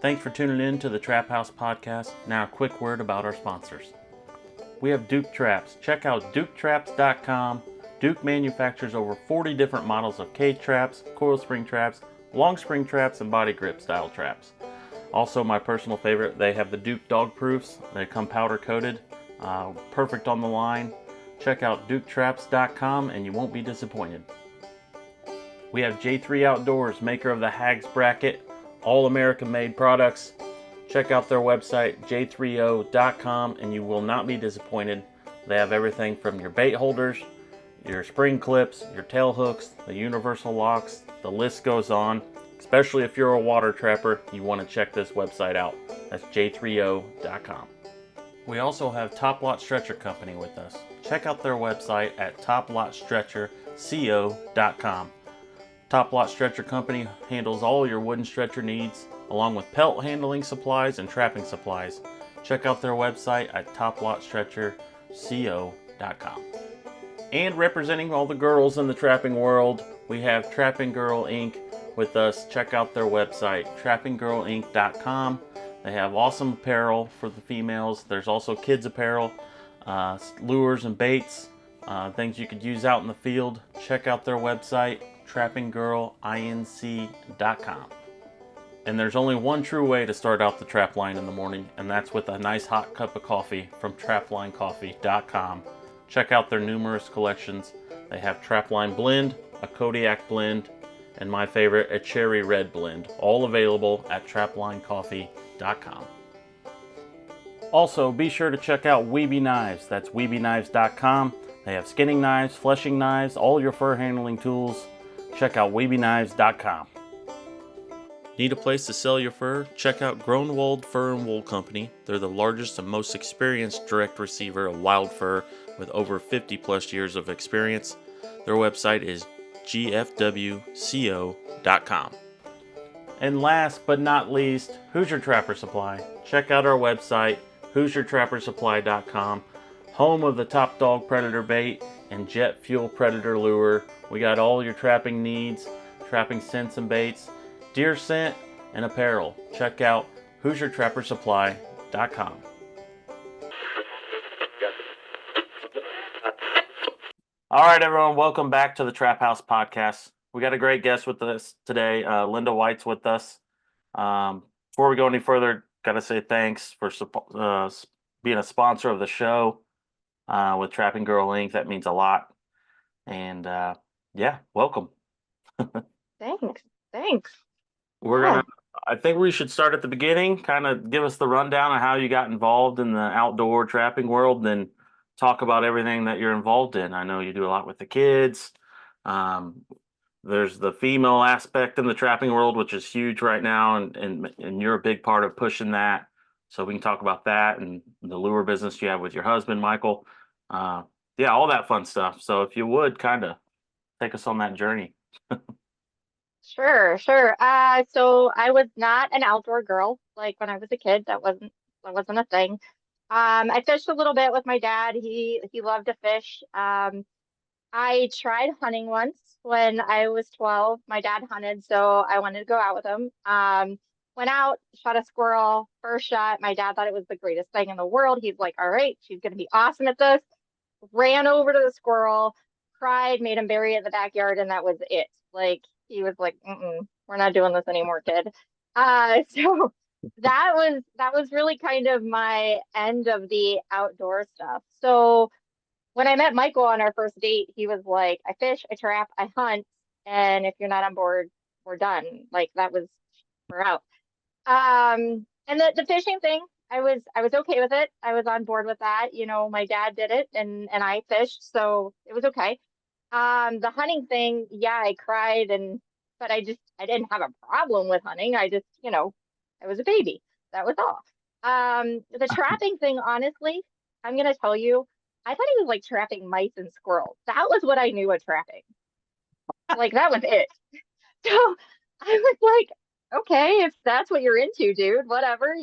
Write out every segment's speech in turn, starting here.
Thanks for tuning in to the Trap House Podcast. Now, a quick word about our sponsors. We have Duke Traps. Check out duketraps.com. Duke manufactures over 40 different models of cage traps, coil spring traps, long spring traps, and body grip style traps. Also, my personal favorite, they have the Duke dog proofs. They come powder coated, perfect on the line. Check out duketraps.com and you won't be disappointed. We have J3 Outdoors, maker of the Hags Bracket, all American made products. Check out their website, j3o.com, and you will not be disappointed. They have everything from your bait holders, your spring clips, your tail hooks, the universal locks, the list goes on. Especially if you're a water trapper, you want to check this website out. That's j3o.com. We also have Top Lot Stretcher Company with us. Check out their website at toplotstretcherco.com. Top Lot Stretcher Company handles all your wooden stretcher needs, along with pelt handling supplies and trapping supplies. Check out their website at toplotstretcherco.com. And representing all the girls in the trapping world, we have Trapping Girl Inc. with us. Check out their website, trappinggirlinc.com. They have awesome apparel for the females. There's also kids apparel, lures and baits, things you could use out in the field. Check out their website, trappinggirlinc.com. And there's only one true way to start out the trap line in the morning, and that's with a nice hot cup of coffee from traplinecoffee.com. Check out their numerous collections. They have Trapline Blend, a Kodiak Blend, and my favorite, a Cherry Red Blend, all available at traplinecoffee.com. Also, be sure to check out Weeby Knives. That's weebyknives.com. They have skinning knives, fleshing knives, all your fur handling tools. Check out weebyknives.com. Need a place to sell your fur? Check out Groenwald Fur and Wool Company. They're the largest and most experienced direct receiver of wild fur with over 50 plus years of experience. Their website is gfwco.com. And last but not least, Hoosier Trapper Supply. Check out our website, HoosierTrapperSupply.com, home of the Top Dog Predator Bait and Jet Fuel Predator Lure. We got all your trapping needs, trapping scents and baits, deer scent, and apparel. Check out HoosierTrapperSupply.com. All right, everyone, welcome back to the Trap House Podcast. We got a great guest with us today. Linda White's with us. Before we go any further, got to say thanks for being a sponsor of the show with Trapping Girl Inc. That means a lot. And yeah, welcome. Thanks. I think we should start at the beginning, kind of give us the rundown of how you got involved in the outdoor trapping world, then talk about everything that you're involved in. I know you do a lot with the kids. There's the female aspect in the trapping world, which is huge right now, and you're a big part of pushing that. So we can talk about that and the lure business you have with your husband, Michael. Yeah, all that fun stuff. So if you would kind of take us on that journey. Sure. So I was not an outdoor girl. Like when I was a kid, that wasn't a thing. I fished a little bit with my dad. He loved to fish. I tried hunting once when I was 12. My dad hunted, so I wanted to go out with him. Went out, shot a squirrel, first shot. My dad thought it was the greatest thing in the world. He's like, all right, she's gonna be awesome at this. Ran over to the squirrel, cried, made him bury it in the backyard, and that was it. Like he was like, we're not doing this anymore, kid. So that was really kind of my end of the outdoor stuff. So when I met Michael on our first date, he was like, I fish, I trap, I hunt, and if you're not on board, we're done. Like we're out. And the fishing thing, I was okay with it. I was on board with that. You know, my dad did it and I fished, so it was okay. The hunting thing, yeah, I cried but I didn't have a problem with hunting. I just, I was a baby. That was all. The trapping thing, honestly, I'm gonna tell you, I thought he was like trapping mice and squirrels. That was what I knew of trapping. Like that was it. So I was like, okay, if that's what you're into, dude, whatever,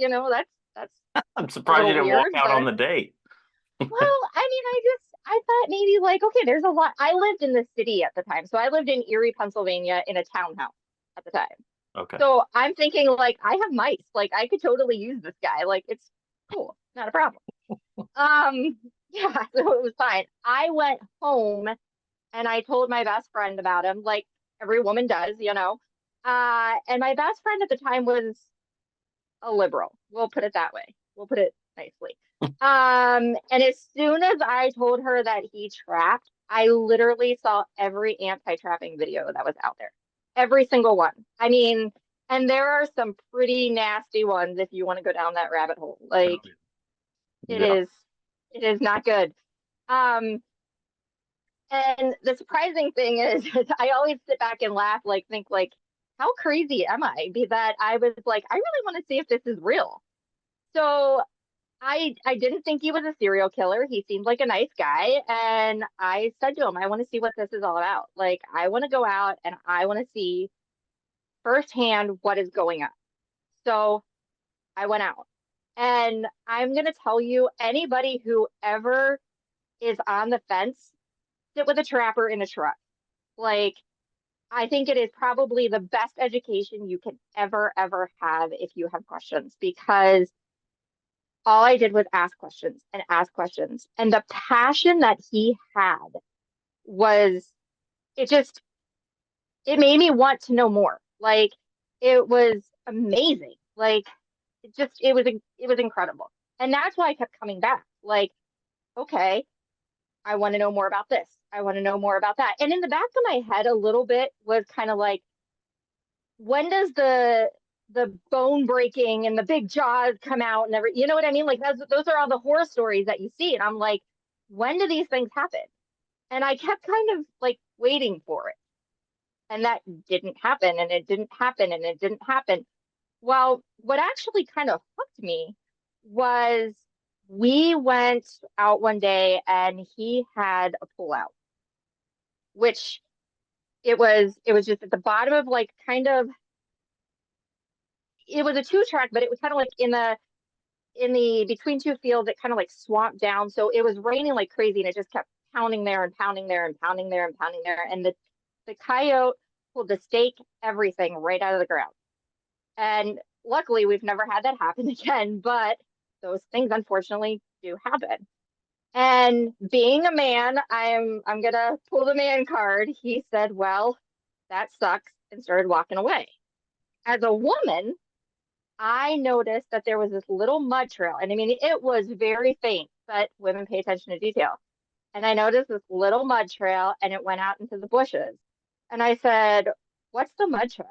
that's I'm a surprised you little didn't walk weird, out but on the date. well, I mean, I thought maybe like, okay, there's a lot. I lived in the city at the time. So I lived in Erie, Pennsylvania in a townhouse at the time. Okay. So I'm thinking like I have mice, like I could totally use this guy. Like it's cool, not a problem. Yeah, so it was fine. I went home and I told my best friend about him, like every woman does, you know. And my best friend at the time was a liberal. We'll put it that way. We'll put it nicely. And as soon as I told her that he trapped, I literally saw every anti-trapping video that was out there. Every single one. I mean, and there are some pretty nasty ones if you want to go down that rabbit hole. Like it Yeah. is it is not good. Um, and the surprising thing is I always sit back and laugh, like think like, how crazy am I? Be that I was like, I really want to see if this is real. So I didn't think he was a serial killer. He seemed like a nice guy. And I said to him, I want to see what this is all about. Like, I want to go out and I want to see firsthand what is going on. So I went out. And I'm going to tell you, anybody who ever is on the fence, sit with a trapper in a truck. Like, I think it is probably the best education you can ever have if you have questions, because all I did was ask questions and ask questions. And the passion that he had was, it just, it made me want to know more. Like it was amazing. Like it was incredible. And that's why I kept coming back. Like, okay, I want to know more about this. I want to know more about that. And in the back of my head, a little bit was kind of like, when does the bone breaking and the big jaws come out and every, you know what I mean? Like those are all the horror stories that you see. And I'm like, when do these things happen? And I kept kind of like waiting for it. And that didn't happen and it didn't happen and it didn't happen. Well, what actually kind of hooked me was we went out one day and he had a pullout, which it was just at the bottom of like kind of, it was a two track, but it was kind of like in the between two fields, it kind of like swamped down. So it was raining like crazy and it just kept pounding there and pounding there and pounding there and pounding there. And the coyote pulled the stake, everything right out of the ground. And luckily we've never had that happen again, but those things unfortunately do happen. And being a man, I'm gonna pull the man card. He said, well, that sucks, and started walking away. As a woman, I noticed that there was this little mud trail. And I mean, it was very faint, but women pay attention to detail. And I noticed this little mud trail and it went out into the bushes. And I said, what's the mud trail?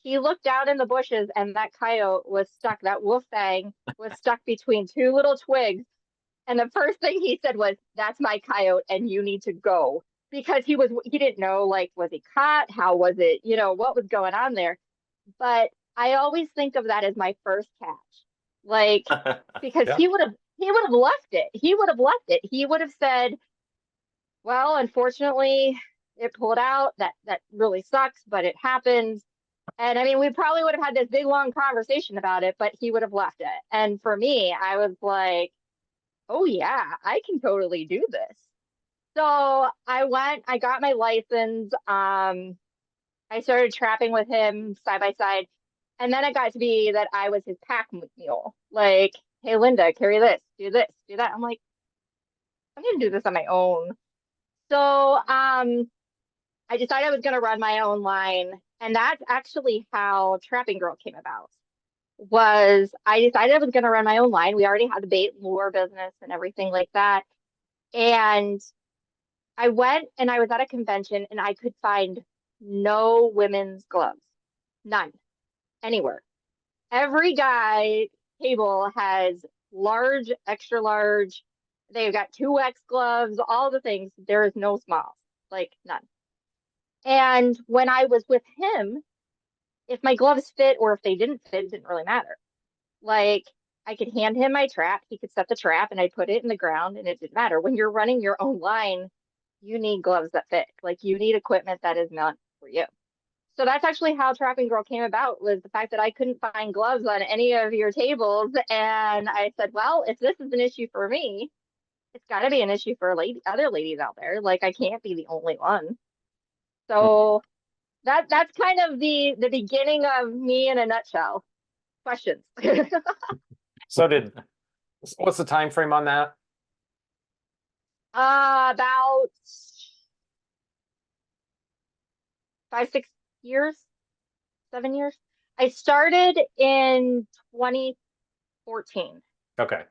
He looked out in the bushes and that coyote was stuck, that wolf fang was stuck between two little twigs. And the first thing he said was, that's my coyote and you need to go. Because he didn't know, like, was he caught? How was it? You know, what was going on there? But I always think of that as my first catch. Like, because Yeah. he would have left it. He would have left it. He would have said, well, unfortunately, it pulled out. That really sucks, but it happens. And I mean, we probably would have had this big long conversation about it, but he would have left it. And for me, I was like, oh yeah, I can totally do this. So I went, I got my license. I started trapping with him side by side. And then it got to be that I was his pack mule. Like, hey, Linda, carry this, do this, do that. I'm like, I'm going to do this on my own. So I decided I was going to run my own line. And that's actually how Trapping Girl came about. Was I decided I was going to run my own line. We already had the bait and lure business and everything like that. And I went and I was at a convention and I could find no women's gloves. None. Anywhere. Every guy table has large, extra large. They've got 2X gloves, all the things. There is no smalls, like none. And when I was with him, if my gloves fit or if they didn't fit, it didn't really matter. Like I could hand him my trap, he could set the trap, and I put it in the ground, and it didn't matter. When you're running your own line, you need gloves that fit. Like you need equipment that is meant for you. So that's actually how Trapping Girl came about, was the fact that I couldn't find gloves on any of your tables. And I said, well, if this is an issue for me, it's got to be an issue for other ladies out there. Like I can't be the only one. So that's kind of the beginning of me in a nutshell. Questions. So what's the time frame on that? About 5, 6 years, 7 years. I started in 2014. Okay.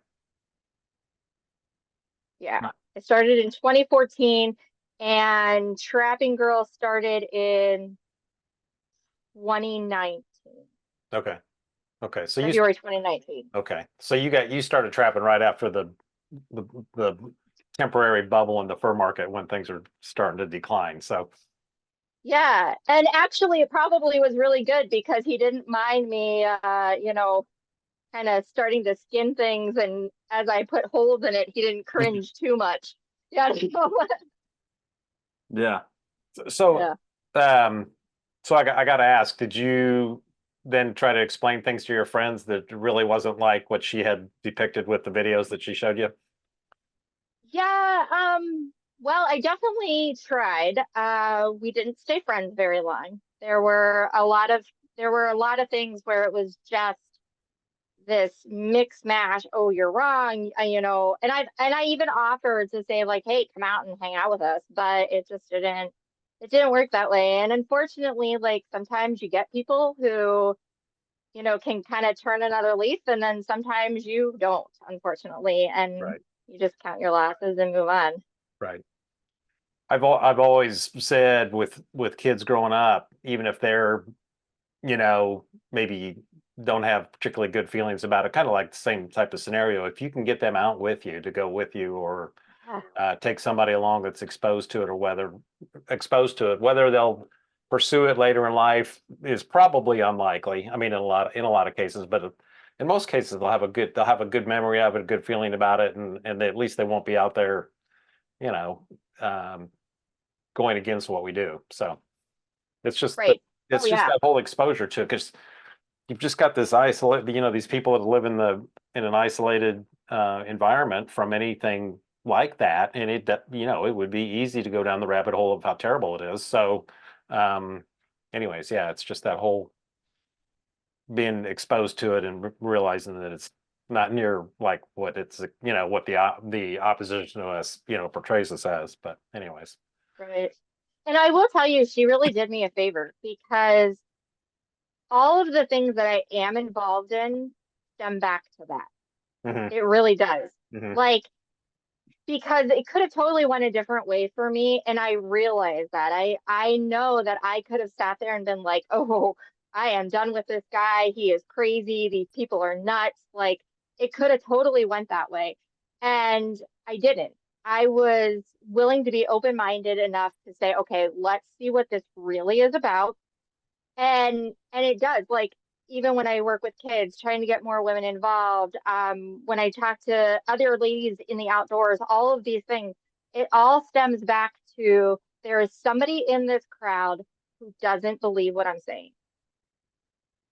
Yeah, I started in 2014, and Trapping Girl started in 2019, Okay. Okay. So February 2019. okay. So you started trapping right after the temporary bubble in the fur market when things are starting to decline. So Yeah, and actually, it probably was really good because he didn't mind me, kind of starting to skin things, and as I put holes in it, he didn't cringe too much. Yeah, Yeah. so yeah. I got to ask, did you then try to explain things to your friends that really wasn't like what she had depicted with the videos that she showed you? Yeah, well, I definitely tried. We didn't stay friends very long. There were a lot of things where it was just this mix mash. Oh, you're wrong. And I even offered to say like, hey, come out and hang out with us, but it didn't work that way. And unfortunately, like sometimes you get people who, can kind of turn another leaf, and then sometimes you don't, unfortunately, and Right. you just count your losses and move on. Right. I've always said with kids growing up, even if they're, maybe don't have particularly good feelings about it, kind of like the same type of scenario. If you can get them out with you to go with you, or Yeah. take somebody along that's exposed to it, whether they'll pursue it later in life is probably unlikely. I mean, in a lot of cases, but in most cases they'll have a good memory of it, a good feeling about it, and at least they won't be out there, you know, um, going against what we do. So it's just Right. Oh it's just yeah. that whole exposure to it, because you've just got this these people that live in an isolated environment from anything like that, and it would be easy to go down the rabbit hole of how terrible it is. So, um, anyways, yeah, it's just that whole being exposed to it and realizing that it's not near like what what the opposition to us portrays us as. But anyways, Right. And I will tell you, she really did me a favor because all of the things that I am involved in stem back to that. hmm It really does. hmm Like, because it could have totally went a different way for me, and I realize that. I know that I could have sat there and been like, "Oh, I am done with this guy. He is crazy. These people are nuts." Like, it could have totally went that way. And I didn't. I was willing to be open-minded enough to say, "Okay, let's see what this really is about." And it does, like, even when I work with kids trying to get more women involved, when I talk to other ladies in the outdoors, all of these things, it all stems back to there is somebody in this crowd who doesn't believe what I'm saying,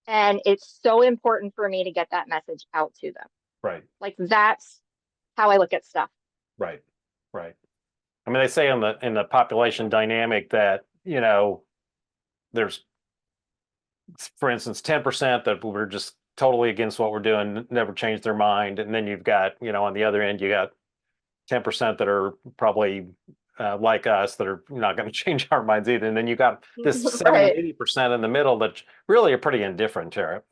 and it's so important for me to get that message out to them. right, Like, that's how I look at stuff. right, right. I mean, they say in the population dynamic that there's, for instance, 10% that were just totally against what we're doing, never changed their mind, and then you've got, on the other end, you got 10% that are probably like us, that are not going to change our minds either, and then you got this 70, Right. 80% in the middle that really are pretty indifferent to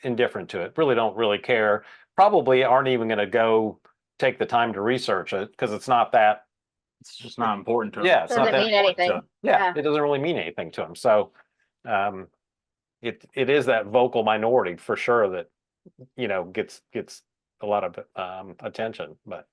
it, really don't really care, probably aren't even going to go take the time to research it because it's not that. It's just not important to them. Yeah, it's not Doesn't that mean important to anything. them. Yeah, Yeah. it doesn't really mean anything to them. So, um, it is that vocal minority for sure that gets a lot of attention. But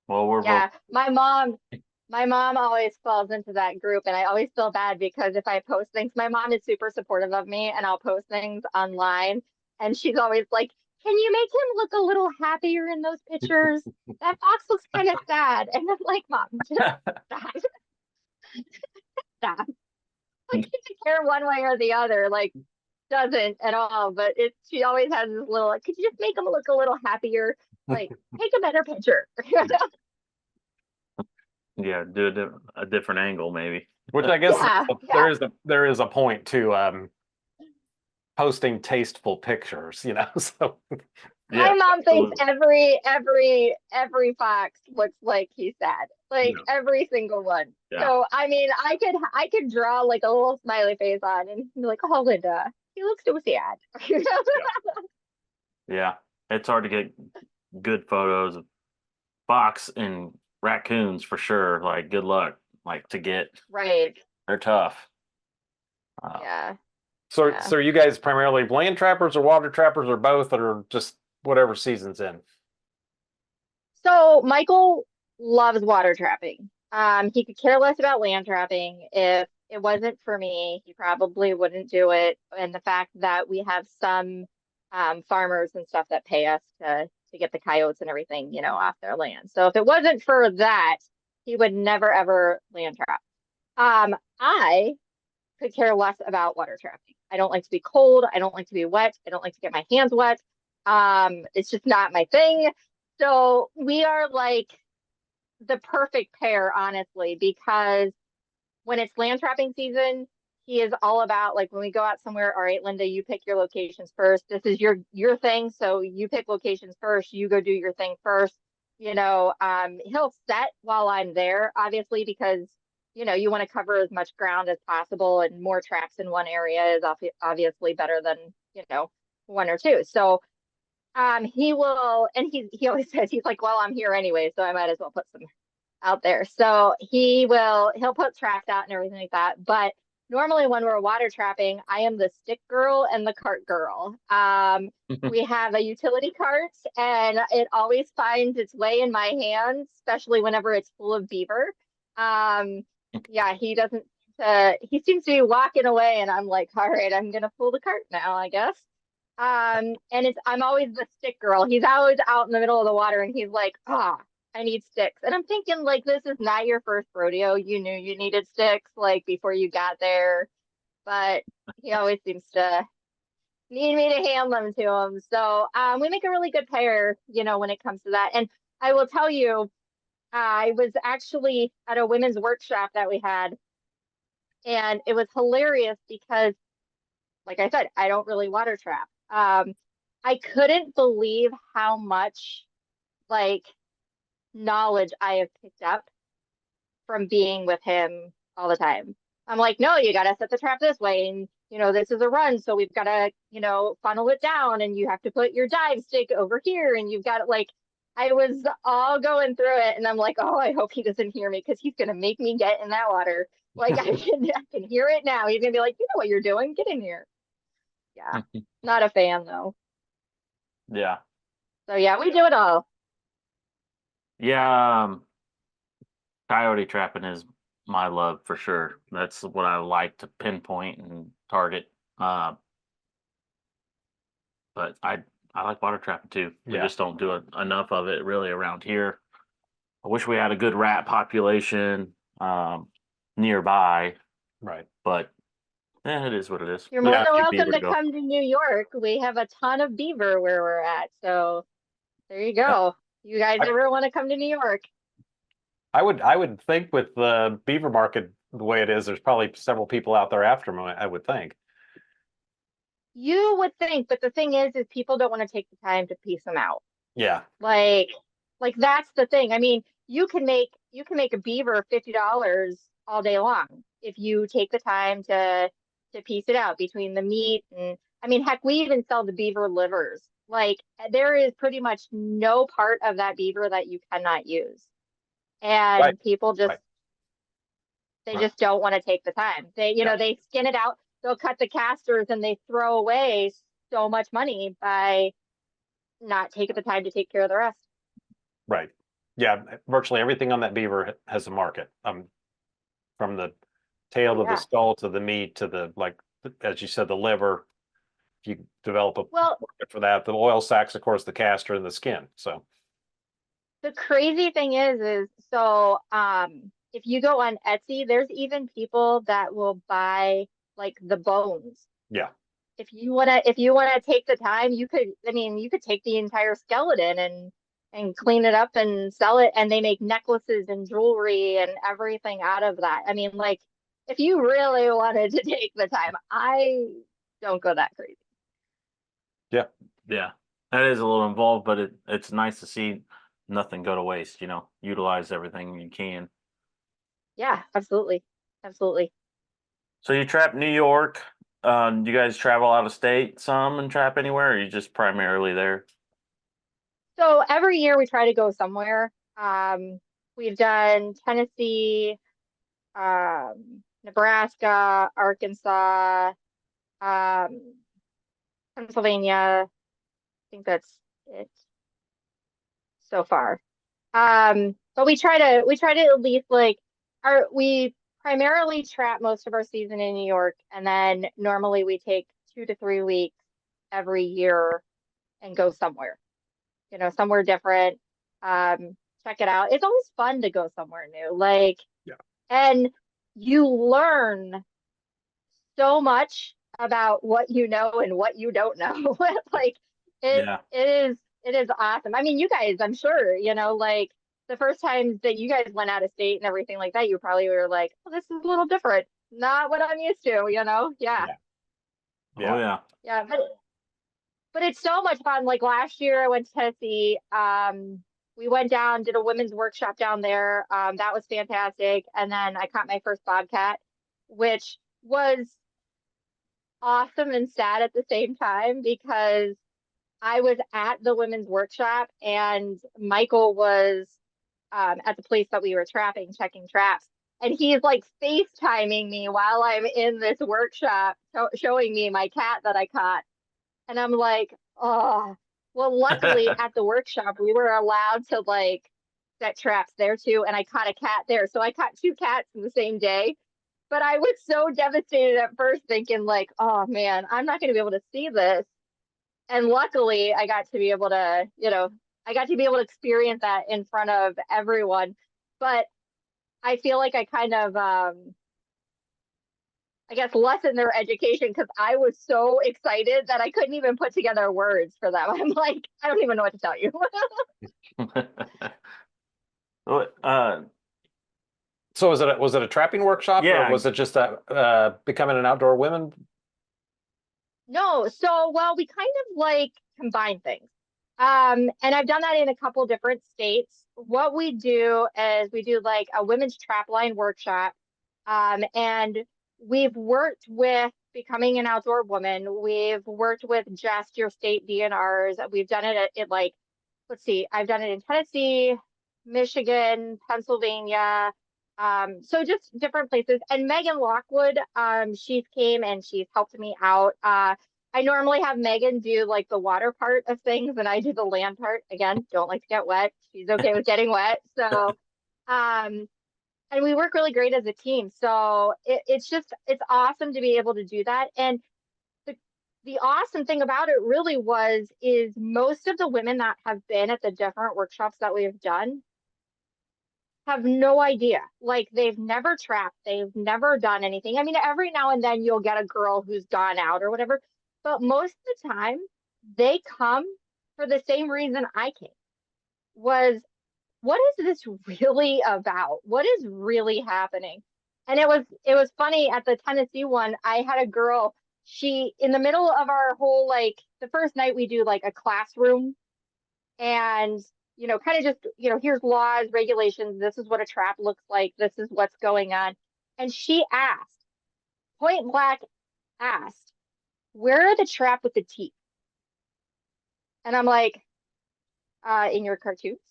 Well, we're Yeah. My mom always falls into that group, and I always feel bad because if I post things, my mom is super supportive of me, and I'll post things online, and she's always like, "Can you make him look a little happier in those pictures? That fox looks kind of sad." And I'm like, "Mom, just stop, stop." Like, she doesn't care one way or the other, like, doesn't at all. But she always has this little like, "Could you just make him look a little happier? Like, take a better picture." yeah, do a different angle maybe. Which I guess Yeah, there is a point to posting tasteful pictures, you know. So my Yeah, mom thinks absolutely. every fox looks like he's sad, like Yeah, every single one. yeah, So I mean, I could draw like a little smiley face on and be like, oh, Linda, he looks so sad. yeah. It's hard to get good photos of fox and raccoons for sure. Like, good luck. Like to get, Right. they're tough. Uh, Yeah. so Yeah. are you guys primarily land trappers or water trappers or both, or just whatever season's in? So Michael loves water trapping. He could care less about land trapping. If it wasn't for me, he probably wouldn't do it. And the fact that we have some farmers and stuff that pay us to get the coyotes and everything, you know, off their land. So if it wasn't for that, he would never ever land trap. I could care less about water trapping. I don't like to be cold. I don't like to be wet. I don't like to get my hands wet. It's just not my thing. So we are like the perfect pair, honestly, because when it's land trapping season, he is all about like when we go out somewhere, all right, Linda, you pick your locations first. This is your thing. So you pick locations first, you go do your thing first. You know, he'll set while I'm there, obviously, because you know, you want to cover as much ground as possible, and more tracks in one area is obviously better than, you know, one or two. So he will, and he always says, he's like, well, I'm here anyway, so I might as well put some out there. So he'll put tracks out and everything like that. But normally when we're water trapping, I am the stick girl and the cart girl. We have a utility cart and it always finds its way in my hands, especially whenever it's full of beaver. Um, yeah, he seems to be walking away and I'm like, all right, I'm gonna pull the cart now, I guess. And I'm always the stick girl. He's always out in the middle of the water and he's like, I need sticks. And I'm thinking, like, this is not your first rodeo. You knew you needed sticks, like, before you got there. But he always seems to need me to hand them to him. So we make a really good pair, you know, when it comes to that. And I will tell you, I was actually at a women's workshop that we had, and it was hilarious because, like I said, I don't really water trap. I couldn't believe how much, like, knowledge I have picked up from being with him all the time. I'm like, no, you got to set the trap this way. And, you know, this is a run. So we've got to, you know, funnel it down and you have to put your dive stick over here. And you've got like, I was all going through it. And I'm like, oh, I hope he doesn't hear me because he's going to make me get in that water. Like I can hear it now. He's going to be like, you know what you're doing? Get in here. Yeah. Not a fan though. yeah, So yeah, we do it all. yeah. Coyote trapping is my love for sure. That's what I like to pinpoint and target. Uh, but I like water trapping too. We Yeah. just don't do enough of it really around here. I wish we had a good rat population nearby, Right. but it is what it is. You're There's more Yeah. a than few welcome beaver to to go. come to New York. We have a ton of beaver where we're at. So there you go. You guys I, ever want to come to New York? I would think with the beaver market the way it is, there's probably several people out there after them, I would think. You would think, but the thing is people don't want to take the time to piece them out. Yeah. Like, that's the thing. I mean, you can make a beaver $50 all day long if you take the time to piece it out between the meat and I mean, heck, we even sell the beaver livers. Like, there is pretty much no part of that beaver that you cannot use. Right. And people just Right. they just don't want to take the time. They, you Yeah. know, they skin it out, they'll cut the casters and they throw away so much money by not taking the time to take care of the rest. Right. Yeah. Virtually everything on that beaver has a market. From the tail Oh to the yeah. skull to the meat to the, like, as you said, the liver. If you develop a Well, market for that, the oil sacs, of course, the caster and the skin. So the crazy thing is so if you go on Etsy, there's even people that will buy like the bones. yeah. If you wanna take the time, you could, I mean, you could take the entire skeleton and clean it up and sell it, and they make necklaces and jewelry and everything out of that. I mean, like if you really wanted to take the time, I don't go that crazy. Yeah. Yeah, that is a little involved, but it's nice to see nothing go to waste, utilize everything you can. Yeah, absolutely. Absolutely. So you trap New York. Do you guys travel out of state some and trap anywhere, or are you just primarily there? So every year we try to go somewhere. We've done Tennessee, Nebraska, Arkansas, um, Pennsylvania. I think that's it so far. But we try to at least like we primarily trap most of our season in New York, and then normally we take 2 to 3 weeks every year and go somewhere, somewhere different. Check it out. It's always fun to go somewhere new. Like, Yeah. and you learn so much about what you know and what you don't know. Like it Yeah. it is awesome. I mean, you guys, I'm sure, like the first time that you guys went out of state and everything like that, you probably were like, oh, this is a little different. Not what I'm used to, Yeah. Yeah. Oh yeah. Yeah. But it's so much fun. Like last year I went to Tennessee. We went down, did a women's workshop down there. That was fantastic. And then I caught my first bobcat, which was awesome and sad at the same time because I was at the women's workshop and Michael was at the place that we were trapping, checking traps. And he's like FaceTiming me while I'm in this workshop, showing me my cat that I caught. And I'm like, oh, well, luckily at the workshop, we were allowed to like set traps there too. And I caught a cat there. So I caught two cats in the same day. But I was so devastated at first, thinking, like, oh man, I'm not going to be able to see this. And luckily, I got to be able to, I got to be able to experience that in front of everyone. But I feel like I kind of, I guess, lessened their education because I was so excited that I couldn't even put together words for them. I'm like, I don't even know what to tell you. Well, So was it a trapping workshop, or Yeah. was it just becoming an outdoor women? No, so well, we kind of like combine things. And I've done that in a couple different states. What we do is we do like a women's trap line workshop. And we've worked with Becoming an Outdoor Woman. We've worked with Just Your State DNRs. We've done it at like, let's see, I've done it in Tennessee, Michigan, Pennsylvania. So just different places. And Megan Lockwood, she's came and she's helped me out. I normally have Megan do like the water part of things and I do the land part. Again, don't like to get wet. She's okay with getting wet. So, and we work really great as a team. So it's awesome to be able to do that. And the the awesome thing about it really is most of the women that have been at the different workshops that we have done have no idea. Like they've never trapped, they've never done anything. I mean, every now and then you'll get a girl who's gone out or whatever, but most of the time they come for the same reason I came was what is this really about? What is really happening? And it was funny at the Tennessee one, I had a girl, she in the middle of our whole like the first night we do like a classroom and kind of just here's laws, regulations, this is what a trap looks like, this is what's going on. And she asked, point blank asked, where are the trap with the teeth? And I'm like, in your cartoons,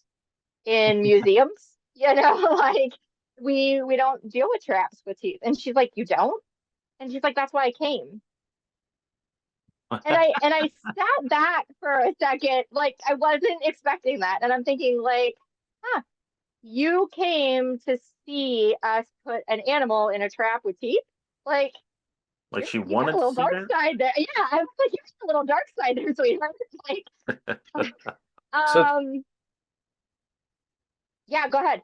in museums, like we don't deal with traps with teeth. And she's like, you don't? And she's like, that's why I came. And I sat back for a second, like I wasn't expecting that. And I'm thinking, like, huh, you came to see us put an animal in a trap with teeth? Like, like she you got wanted a to little see dark that? side there. Yeah, I was like, you got a little dark side there, sweetheart. Like, So, yeah, go ahead.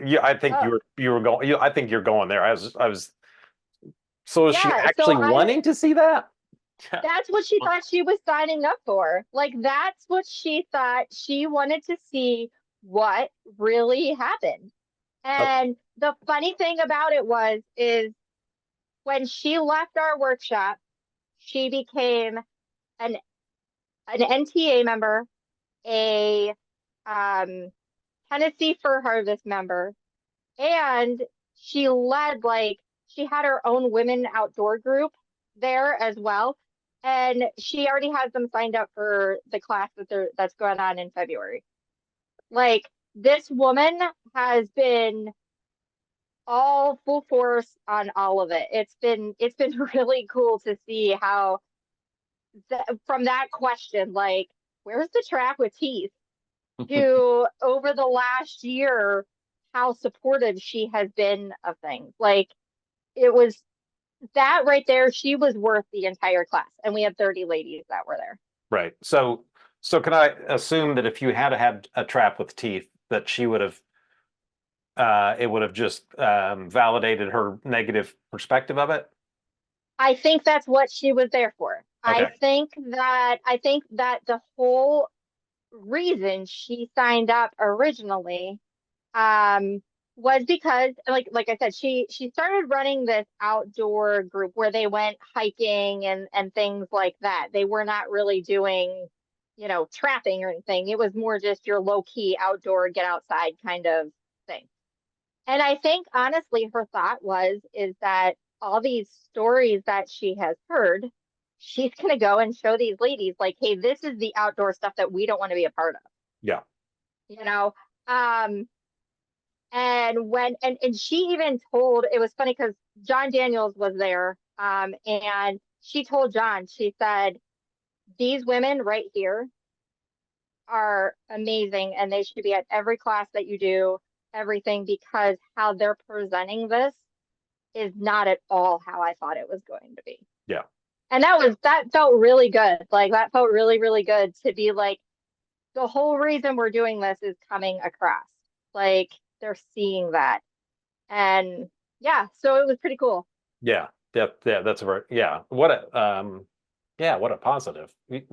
yeah, I think Oh, you were going. I think you're going there. I was. So is she yeah. So actually wanting to see that? that's what she thought she was signing up for. Like, that's what she thought. She wanted to see what really happened. And the funny thing about it is when she left our workshop, she became an NTA member, a Tennessee Fur Harvest member, and she led she had her own women outdoor group there as well. And she already has them signed up for the class that's going on in February. Like this woman has been all full force on all of it. It's been really cool to see how from that question, like, where's the trap with teeth, to over the last year, how supportive she has been of things. Like it was that right there, she was worth the entire class. And we had 30 ladies that were there. Right. So can I assume that if you had had a trap with teeth, that she would have, it would have just validated her negative perspective of it? I think that's what she was there for. Okay. I think that the whole reason she signed up originally was because like I said, she started running this outdoor group where they went hiking and things like that. They were not really doing, trapping or anything. It was more just your low key outdoor, get outside kind of thing. And I think honestly her thought is that all these stories that she has heard, she's going to go and show these ladies like, hey, this is the outdoor stuff that we don't want to be a part of. Yeah. You know, and and she even told, it was funny because John Daniels was there, and she told John, she said, these women right here are amazing and they should be at every class that you do, everything, because how they're presenting this is not at all how I thought it was going to be. Yeah. And that felt really good. Like that felt really, really good to be like, the whole reason we're doing this is coming across. Like they're seeing that. And yeah, so it was pretty cool. Yeah. That's a very, yeah. What a positive. It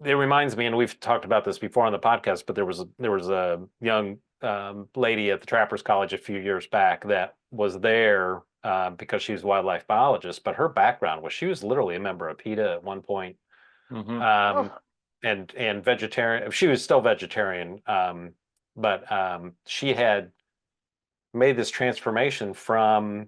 reminds me, and we've talked about this before on the podcast, but there was a young lady at the Trappers College a few years back that was there because she was a wildlife biologist, but her background was she was literally a member of PETA at one point. Oh, And vegetarian. She was still vegetarian, but she had made this transformation from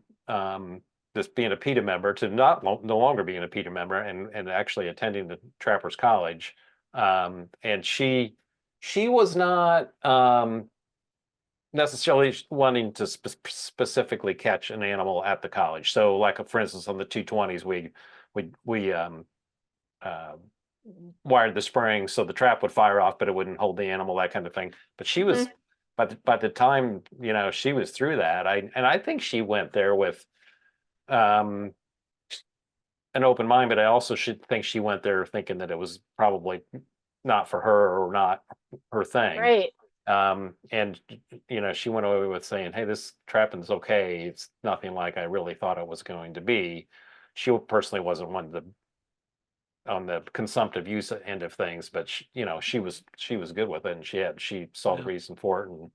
just being a PETA member to no longer being a PETA member and actually attending the Trappers College. And she was not necessarily wanting to specifically catch an animal at the college. So, like for instance, on the 220s, we wired the spring so the trap would fire off, but it wouldn't hold the animal, that kind of thing. But she was, by the time she was through that, I think she went there with an open mind, but I also should think she went there thinking that it was probably not for her or not her thing. right. And she went away with saying, hey, this trapping's okay. It's nothing like I really thought it was going to be. She personally wasn't one on the consumptive use end of things, but she was good with it, and she saw the reason for it, and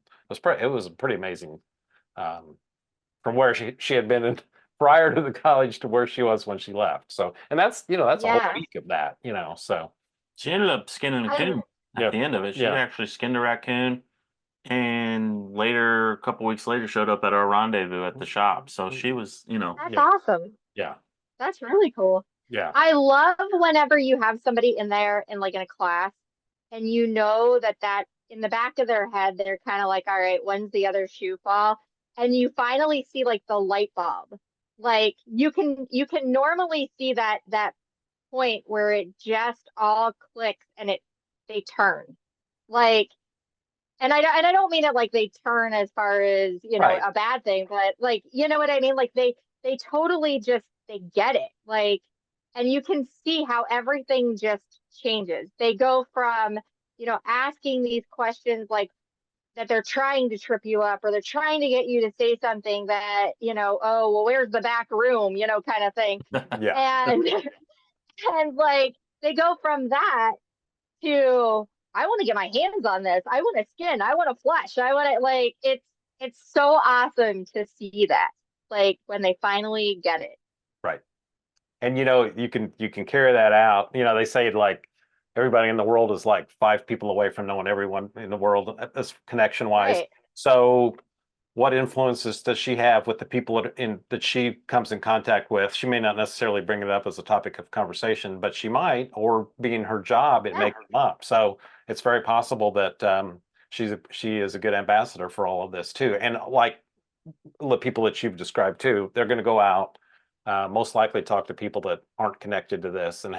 it was pretty amazing from where she had been prior to the college to where she was when she left. So, and that's a whole week of that, so she ended up skinning a coon at the end of it. She actually skinned a raccoon, and a couple weeks later, showed up at our rendezvous at the shop. So she was, That's awesome. Yeah. That's really cool. Yeah. I love whenever you have somebody in there in a class and that in the back of their head, they're kind of like, all right, when's the other shoe fall? And you finally see the light bulb. Like you can normally see that point where it just all clicks and they turn. And I don't mean it like they turn as far as, a bad thing, but you know what I mean? Like they totally just, they get it. And you can see how everything just changes. They go from, asking these questions that they're trying to trip you up, or they're trying to get you to say something that, oh, well, where's the back room, kind of thing. Yeah. And they go from that to, I want to get my hands on this. I want to skin. I want to flesh. I want to like it's so awesome to see that. Like when they finally get it. Right. And you can carry that out. They say like everybody in the world is like 5 people away from knowing everyone in the world, as connection wise. Right. So what influences does she have with the people that she comes in contact with? She may not necessarily bring it up as a topic of conversation, but she might, or being her job, it Yeah. may come up. So it's very possible that she is a good ambassador for all of this too. And like the people that you've described too, they're going to go out, most likely talk to people that aren't connected to this and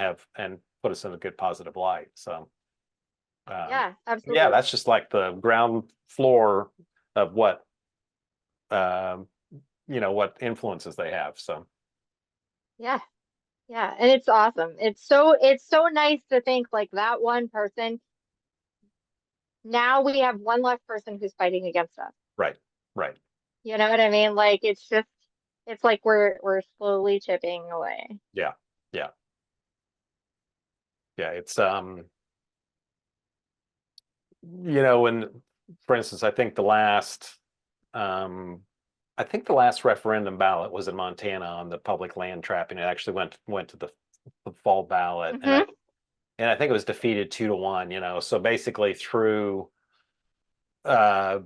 put us in a good positive light. So Yeah, yeah, absolutely. that's just like the ground floor of um, what influences they have. So Yeah. Yeah. And it's awesome. It's so nice to think like that one person. Now we have one less person who's fighting against us. right, right, You know what I mean? Like it's like we're slowly chipping away. yeah, yeah, yeah. It's when, for instance, um, I think the last referendum ballot was in Montana on the public land trapping. It actually went to the fall ballot, and Hmm. I think it was defeated 2-1. So basically through uh,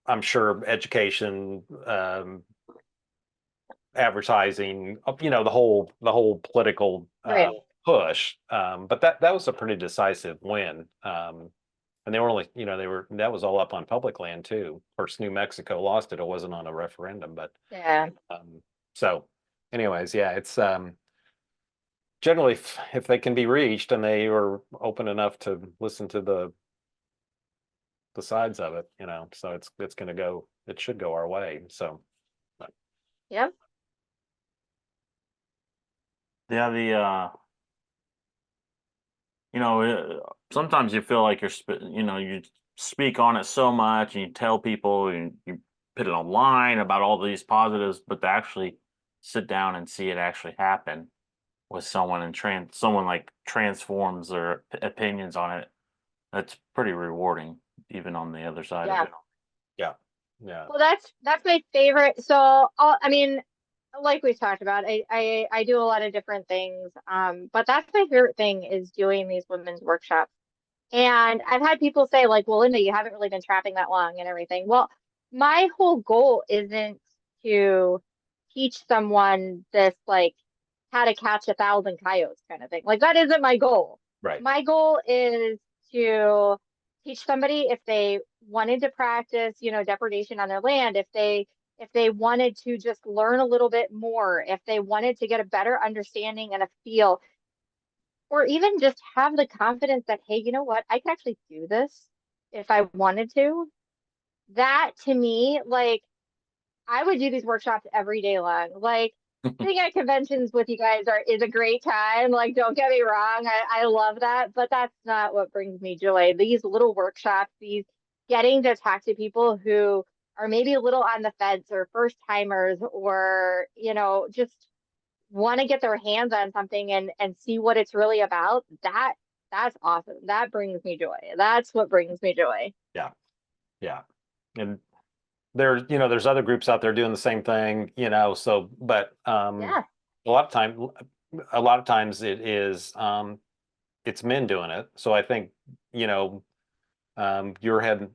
I'm sure education, advertising, the whole political Right. push. But that was a pretty decisive win. And they were only, that was all up on public land too. Of course, New Mexico lost it. It wasn't on a referendum, but Yeah. so anyways, yeah, it's generally if they can be reached and they are open enough to listen to the sides of it, so it should go our way. So Yep. Yeah, sometimes you feel like you speak on it so much and you tell people and you put it online about all these positives, but to actually sit down and see it actually happen with someone and someone like transforms their opinions on it, that's pretty rewarding, even on the other side of Yeah. it. yeah, yeah, Well, that's my favorite. So, I mean, like we talked about, I do a lot of different things. But that's my favorite thing is doing these women's workshops. And I've had people say like, "Well, Linda, you haven't really been trapping that long and everything." Well, my whole goal isn't to teach someone this like how to catch 1,000 coyotes kind of thing. Like that isn't my goal. right, My goal is to teach somebody if they wanted to practice, depredation on their land, if they wanted to just learn a little bit more, if they wanted to get a better understanding and a feel, or even just have the confidence that, hey, you know what, I can actually do this if I wanted to. That to me, like I would do these workshops every day long. Like sitting at conventions with you guys is a great time. Like, don't get me wrong, I love that, but that's not what brings me joy. These little workshops, these getting to talk to people who are maybe a little on the fence or first timers or, just want to get their hands on something and see what it's really about. That's awesome. That brings me joy. That's what brings me joy. yeah, yeah. And there's other groups out there doing the same thing, so but Yeah. a lot of time a lot of times it's men doing it. So I think, your head,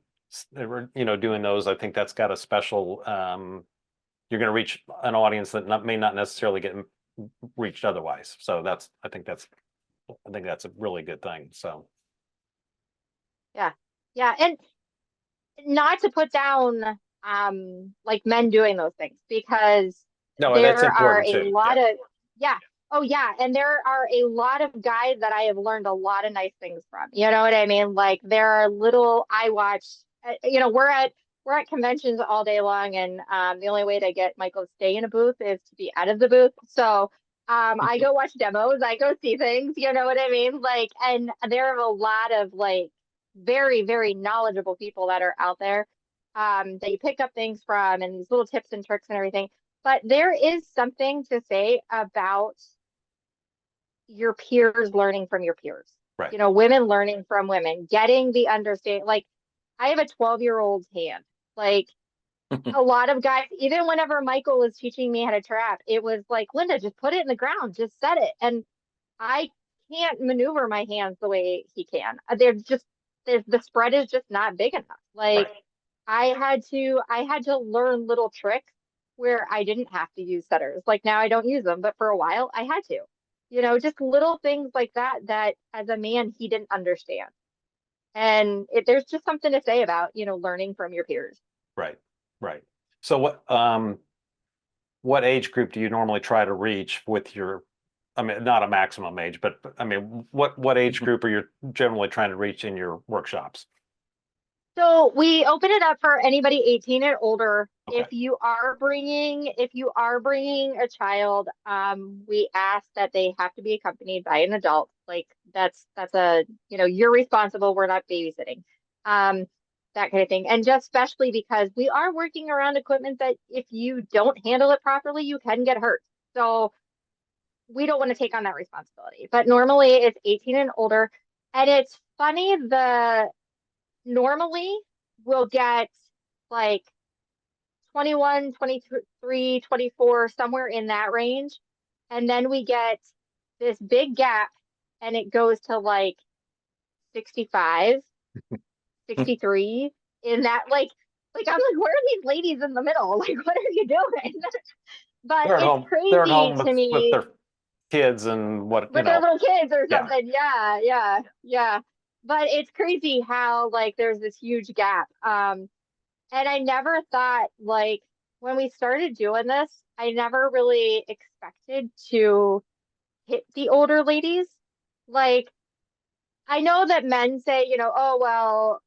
doing those, I think that's got a special, you're going to reach an audience that may not necessarily get reached otherwise. So I think that's a really good thing. So Yeah. Yeah. And not to put down like men doing those things because no, that's there are important a too. Yeah. lot of yeah. Oh yeah, and there are a lot of guys that I have learned a lot of nice things from. You know what I mean? Like there are little I watch we're at conventions all day long, and the only way to get Michael to stay in a booth is to be out of the booth. So I go watch demos, I go see things, you know what I mean? Like, and there are a lot of like very, very knowledgeable people that are out there that you pick up things from and these little tips and tricks and everything. But there is something to say about your peers learning from your peers. Right. women learning from women, getting the understanding. Like, I have a 12-year-old hand. Like, a lot of guys, even whenever Michael was teaching me how to trap, it was like, Linda, just put it in the ground, just set it. And I can't maneuver my hands the way he can. The spread is just not big enough. Like, Right. I had to learn little tricks where I didn't have to use setters. Like, now I don't use them, but for a while I had to. Just little things like that that as a man he didn't understand. And there's just something to say about, learning from your peers. Right. Right. So what age group do you normally try to reach with your, I mean, not a maximum age, but I mean, what age group are you generally trying to reach in your workshops? So we open it up for anybody 18 and older. Okay. If you are bringing a child, we ask that they have to be accompanied by an adult. Like, that's you're responsible. We're not babysitting. That kind of thing. And just especially because we are working around equipment that if you don't handle it properly, you can get hurt. So we don't want to take on that responsibility. But normally it's 18 and older. And it's funny, normally we'll get like 21, 23, 24, somewhere in that range. And then we get this big gap and it goes to like 65, 63 in that I'm like, where are these ladies in the middle? Like, what are you doing? But They're at it's home. They're at crazy home to with me their kids and what, with their little kids or Yeah. something. Yeah, yeah, yeah. But it's crazy how like there's this huge gap. And I never thought, like, when we started doing this, I never really expected to hit the older ladies. Like, I know that men say, oh, well,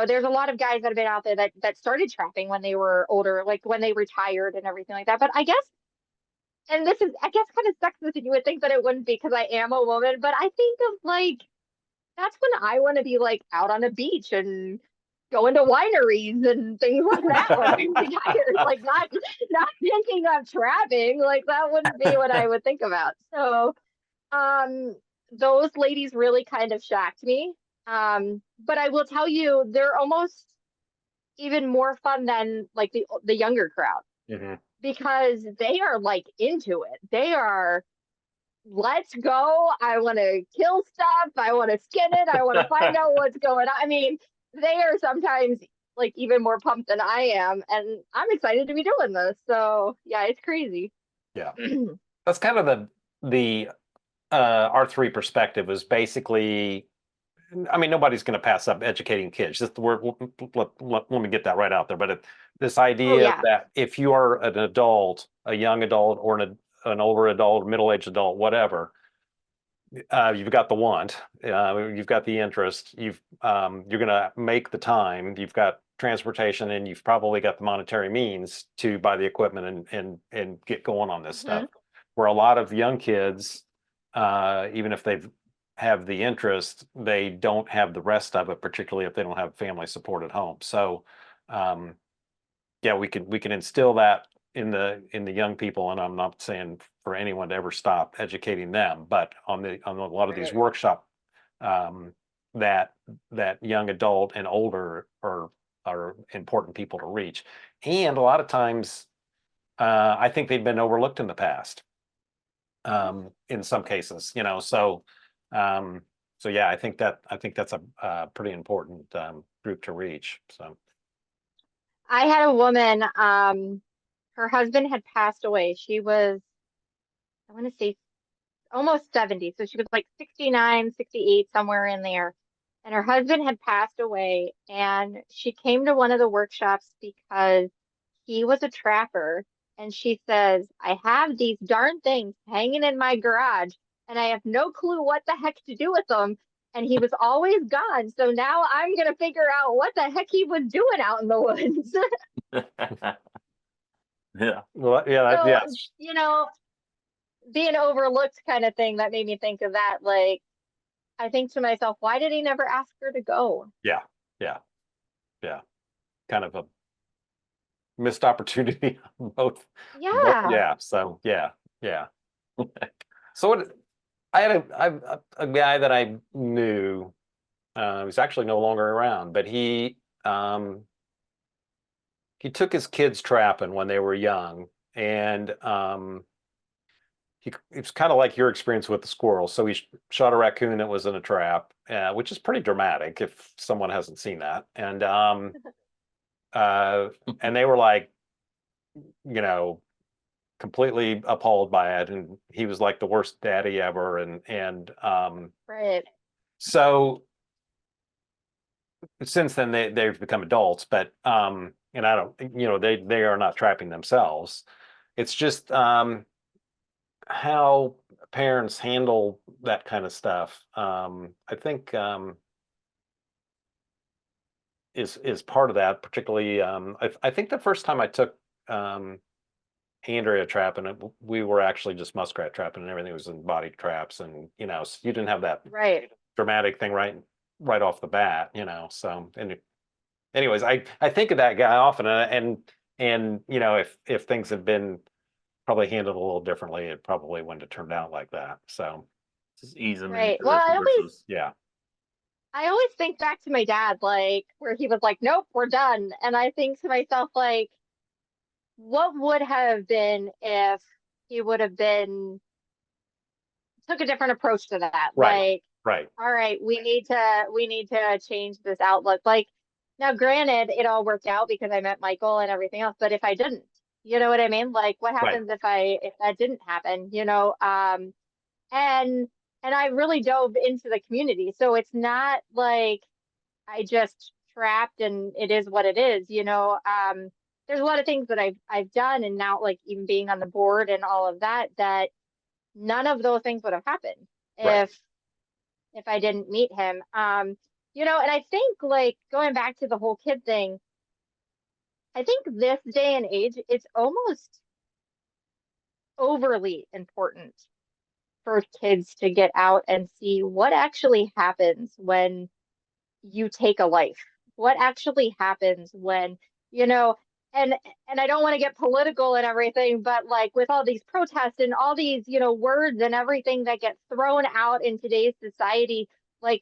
there's a lot of guys that have been out there that started trapping when they were older, like when they retired and everything like that. But I guess, and this is, I guess, kind of sexist, and you would think that it wouldn't be because I am a woman, but I think of like, that's when I want to be like out on a beach and going to wineries and things like that when I'm retired. Like, not thinking of trapping. Like, that wouldn't be what I would think about. So um those ladies really kind of shocked me. But I will tell you, they're almost even more fun than like the younger crowd, Mhm. because they are like into it. They are, let's go. I want to kill stuff. I want to skin it. I want to find out what's going on. I mean, they are sometimes like even more pumped than I am, and I'm excited to be doing this. So yeah, it's crazy. Yeah. That's kind of the R3 perspective is basically, I mean, nobody's going to pass up educating kids. Just the word, let me get that right out there. But this Oh idea yeah. that if you are an adult, a young adult, or an older adult, middle-aged adult, whatever, you've got the want, you've got the interest, you're going to make the time, you've got transportation, and you've probably got the monetary means to buy the equipment and get going on this stuff. Where a lot of young kids, even if they've have the interest, they don't have the rest of it, particularly if they don't have family support at home. So, yeah, we can instill that in the young people, and I'm not saying for anyone to ever stop educating them, but on a lot of these workshop, that young adult and older are important people to reach, and a lot of times, I think they've been overlooked in the past, in some cases, um, so yeah, I think that's a pretty important group to reach. So I had a woman, her husband had passed away. She was, I want to say, almost 70. So she was like 69, 68, somewhere in there. And her husband had passed away. And she came to one of the workshops because he was a trapper. And she says, I have these darn things hanging in my garage and I have no clue what the heck to do with them. And he was always gone. So now I'm going to figure out what the heck he was doing out in the woods. Yeah. well, yeah, So, yeah, being overlooked kind of thing, that made me think of that. Like, I think to myself, why did he never ask her to go? yeah, yeah, yeah. Kind of a missed opportunity on both. Yeah. Yeah. So yeah, yeah. So I had a guy that I knew, he's actually no longer around, but he took his kids trapping when they were young, and it was kind of like your experience with the squirrel. So he shot a raccoon that was in a trap, which is pretty dramatic if someone hasn't seen that. Uh, and they were like, you know, completely appalled by it, and he was like the worst daddy ever, and Right. so since then they've become adults, but and I don't, they are not trapping themselves. It's just how parents handle that kind of stuff. I think is part of that. Particularly, I think the first time I took Andrea trapping, we were actually just muskrat trapping, and everything was in body traps, and so you didn't have that Right. dramatic thing right off the bat, So, and anyways, I think of that guy often, and if things had been probably handled a little differently, it probably wouldn't have turned out like that. So Just ease them Right. into Well, the horses. yeah, I always think back to my dad, like where he was like, "Nope, we're done," and I think to myself, like, what would have been if he would have been took a different approach to that? right, Like, right, all right, we need to change this outlook. Like, now, granted, it all worked out because I met Michael and everything else, but if I didn't, you know what I mean? Like, what right, happens if that didn't happen? And I really dove into the community, so it's not like I just trapped and it is what it is. There's a lot of things that I've done, and now, like, even being on the board and all of that, that none of those things would have happened right, if I didn't meet him. And I think, like, going back to the whole kid thing, I think this day and age, it's almost overly important for kids to get out and see what actually happens when you take a life. What actually happens when, you know, and I don't want to get political and everything, but like with all these protests and all these, words and everything that get thrown out in today's society, like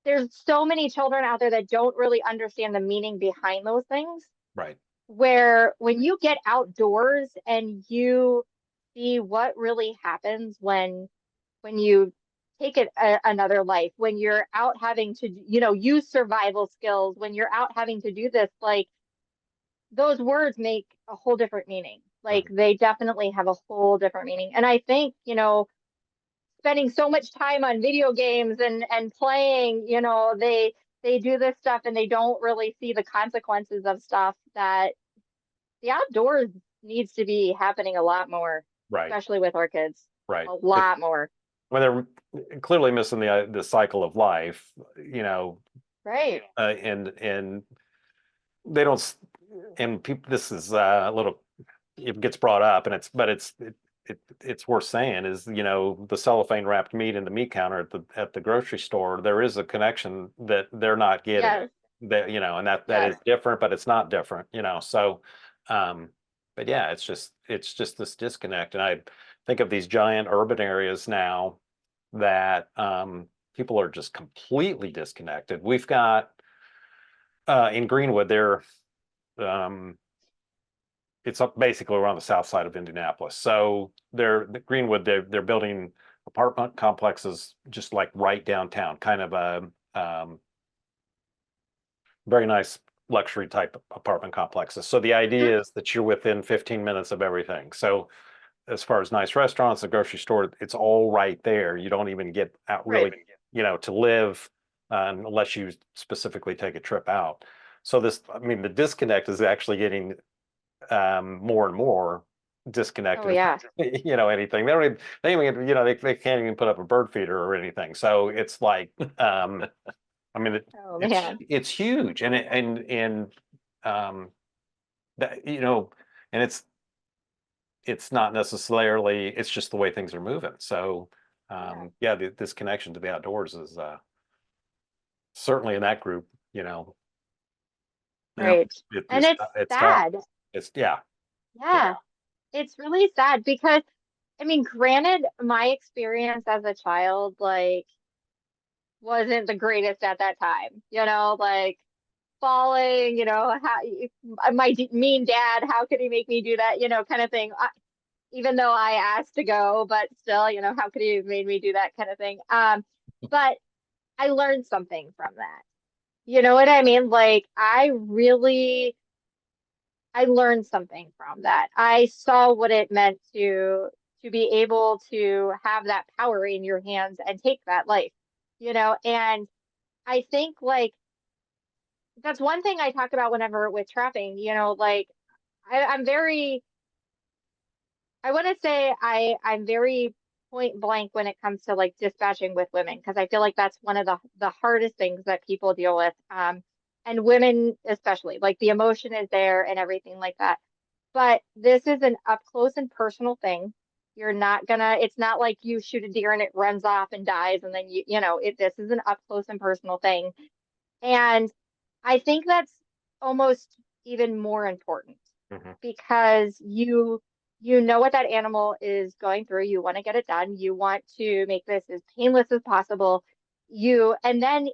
there's so many children out there that don't really understand the meaning behind those things. right, Where when you get outdoors and you see what really happens when you take another life, when you're out having to, use survival skills, when you're out having to do this, like those words make a whole different meaning. Like mhm, they definitely have a whole different meaning. And I think, spending so much time on video games and playing, they do this stuff and they don't really see the consequences of stuff that the outdoors needs to be happening a lot more, right, especially with our kids. right. A It's lot more. when they're clearly missing the cycle of life, Right. and they don't. And people, this is a little. It gets brought up, and it's worth saying is the cellophane wrapped meat in the meat counter at the grocery store. There is a connection that they're not getting. Yes. That and that is Yes. different, but it's not different. So, um, but yeah, it's just this disconnect, and I think of these giant urban areas now that people are just completely disconnected. We've got in Greenwood there. Um, it's up basically around the south side of Indianapolis. So Greenwood, they're building apartment complexes just like right downtown, kind of a very nice luxury type apartment complexes. So the idea is that you're within 15 minutes of everything. So as far as nice restaurants, the grocery store, it's all right there. You don't even get out Right. really, to live unless you specifically take a trip out. So I mean, the disconnect is actually getting more and more Oh disconnected. yeah. Anything they can't even put up a bird feeder or anything. So it's like, I mean, Oh it's man. it's huge, and um, that and it's not necessarily. It's just the way things are moving. So Yeah. yeah, this connection to the outdoors is certainly in that group. Yeah, Right. And it's it's tough. sad. It's yeah, yeah, Yeah. It's really sad because I mean, granted, my experience as a child, like, wasn't the greatest at that time, like falling, mean dad, how could he make me do that, kind of thing. Even though I asked to go, but still, how could he have made me do that kind of thing? But I learned something from that. You know what I mean? Like, I learned something from that. I saw what it meant to be able to have that power in your hands and take that life, and I think like that's one thing I talk about whenever with trapping, like I'm very, I want to say I'm very point blank when it comes to like dispatching with women because I feel like that's one of the hardest things that people deal with. And women especially, like the emotion is there and everything like that. But this is an up close and personal thing. You're not gonna, it's not like you shoot a deer and it runs off and dies and then this is an up close and personal thing. And I think that's almost even more important because you know what that animal is going through. You want to get it done. You want to make this as painless as possible. And then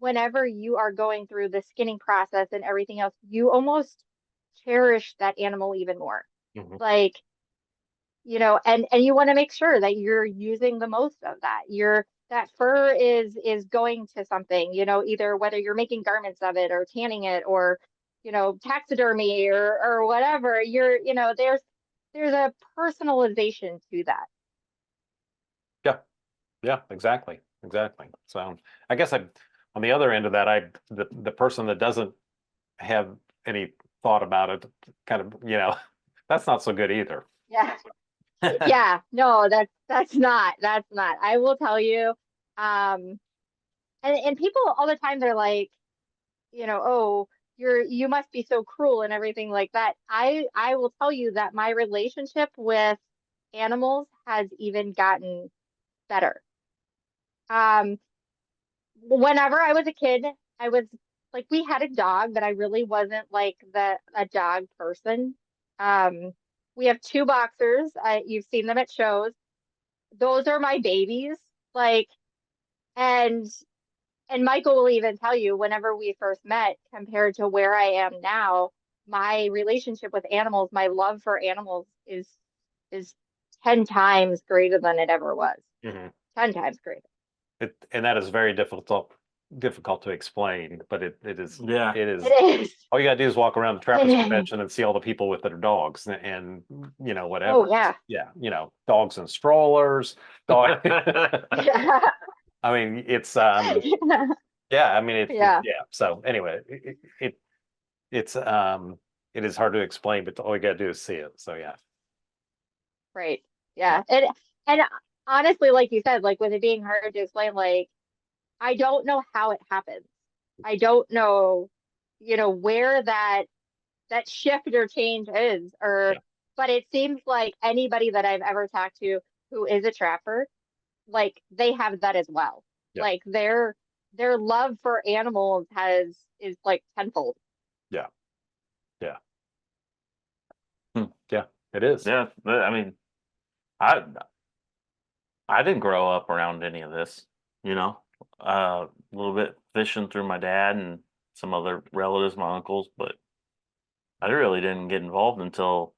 whenever you are going through the skinning process and everything else, you almost cherish that animal even more. Like, and you want to make sure that you're using the most of that. That fur is going to something, either whether you're making garments of it or tanning it or, taxidermy or whatever. There's a personalization to that. Yeah, exactly. So I guess on the other end of that, the person that doesn't have any thought about it, kind of, that's not so good either. Yeah. Yeah, no, that's not. I will tell you. And people all the time they're like, oh, you must be so cruel and everything like that. I will tell you that my relationship with animals has even gotten better. Um, Whenever I was a kid, I was like we had a dog, but I really wasn't like a dog person. Um, we have two boxers. You've seen them at shows. Those are my babies. Like, and Michael will even tell you whenever we first met compared to where I am now, my relationship with animals, my love for animals is 10 times greater than it ever was. 10 times greater. And that is very difficult to explain, but it is. Yeah. It is. It is. All you gotta do is walk around the Trappers Convention and see all the people with their dogs and whatever. Oh yeah. Yeah, dogs and strollers. Dog. Yeah. I mean, it's yeah. I mean, Yeah. yeah. So anyway, it's it is hard to explain, but all you gotta do is see it. So yeah. Right. Yeah. And honestly, like you said, like with it being hard to explain, like I don't know how it happens. I don't know, where that shift or change is, but it seems like anybody that I've ever talked to who is a trapper, like they have that as well. Yeah. Like their love for animals is like tenfold. Yeah. Yeah, it is. Yeah, I mean, I didn't grow up around any of this, a little bit fishing through my dad and some other relatives, my uncles, but I really didn't get involved until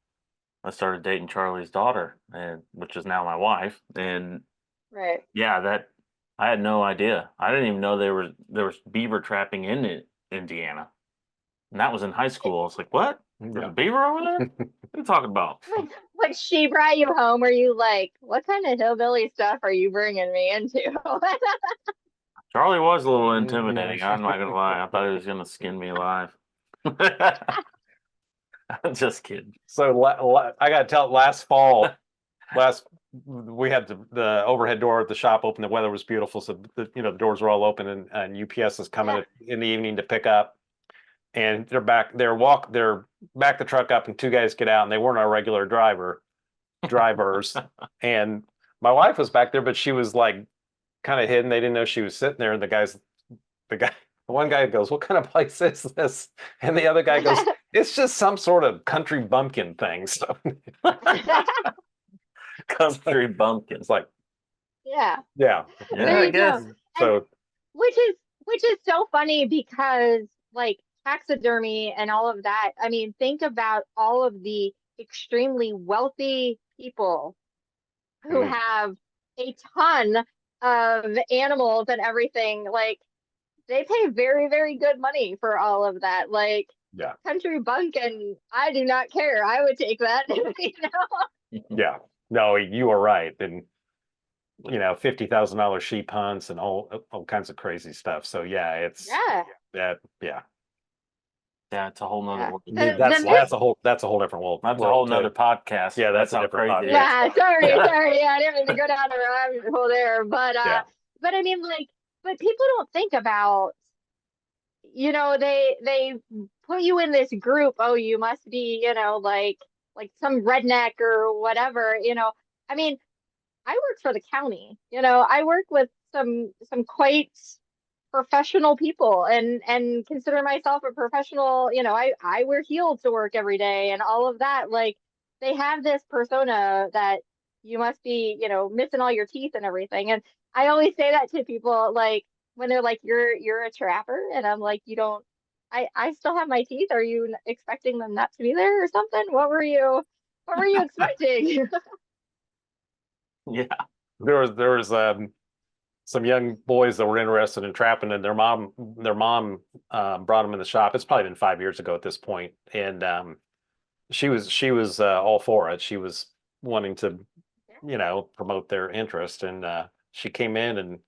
I started dating Charlie's daughter, and which is now my wife. And Right. yeah, that I had no idea. I didn't even know there was beaver trapping in Indiana, and that was in high school. I was like, what? There's a beaver over there? What are you talking about? When she brought you home, are you like, what kind of hillbilly stuff are you bringing me into? Charlie was a little intimidating. I'm not gonna lie. I thought he was gonna skin me alive. I'm just kidding. So I gotta tell, last fall, we had the overhead door at the shop open. The weather was beautiful, so the doors were all open, and UPS is coming in the evening to pick up. And they're back the truck up, and two guys get out, and they weren't our regular drivers. And my wife was back there, but she was like kind of hidden. They didn't know she was sitting there. And one guy goes, "What kind of place is this?" And the other guy goes, "It's just some sort of country bumpkin thing." So Country bumpkin. It's like, Yeah. yeah. Yeah, There I you go. guess. So Which is so funny because like taxidermy and all of that. I mean, think about all of the extremely wealthy people who mm, have a ton of animals and everything. Like they pay very, very good money for all of that. Like yeah, country bumpkin, I do not care. I would take that, you know? yeah. No, you are right. And $50,000 sheep hunts and all kinds of crazy stuff. So yeah, it's Yeah. that. Yeah, Yeah, it's a whole nother Yeah. world. The that's a whole different world. That's a world whole too. nother podcast. Yeah, that's a how different crazy it podcast. is. Yeah, sorry, Yeah. sorry. Yeah, I didn't mean to go down the rabbit hole there, Yeah, but I mean, like, but people don't think about, they put you in this group. Oh, you must be, like some redneck or whatever. I mean, I work for the county. I work with some quite professional people, and consider myself a professional. I wear heels to work every day and all of that. Like they have this persona that you must be, missing all your teeth and everything. And I always say that to people, like when they're like, you're a trapper, and I'm like, you don't. I still have my teeth. Are you expecting them not to be there or something? What were you expecting? Yeah. there was some young boys that were interested in trapping, and their mom brought them in the shop. It's probably been 5 years ago at this point, and she was all for it. She was wanting to promote their interest, and she came in, and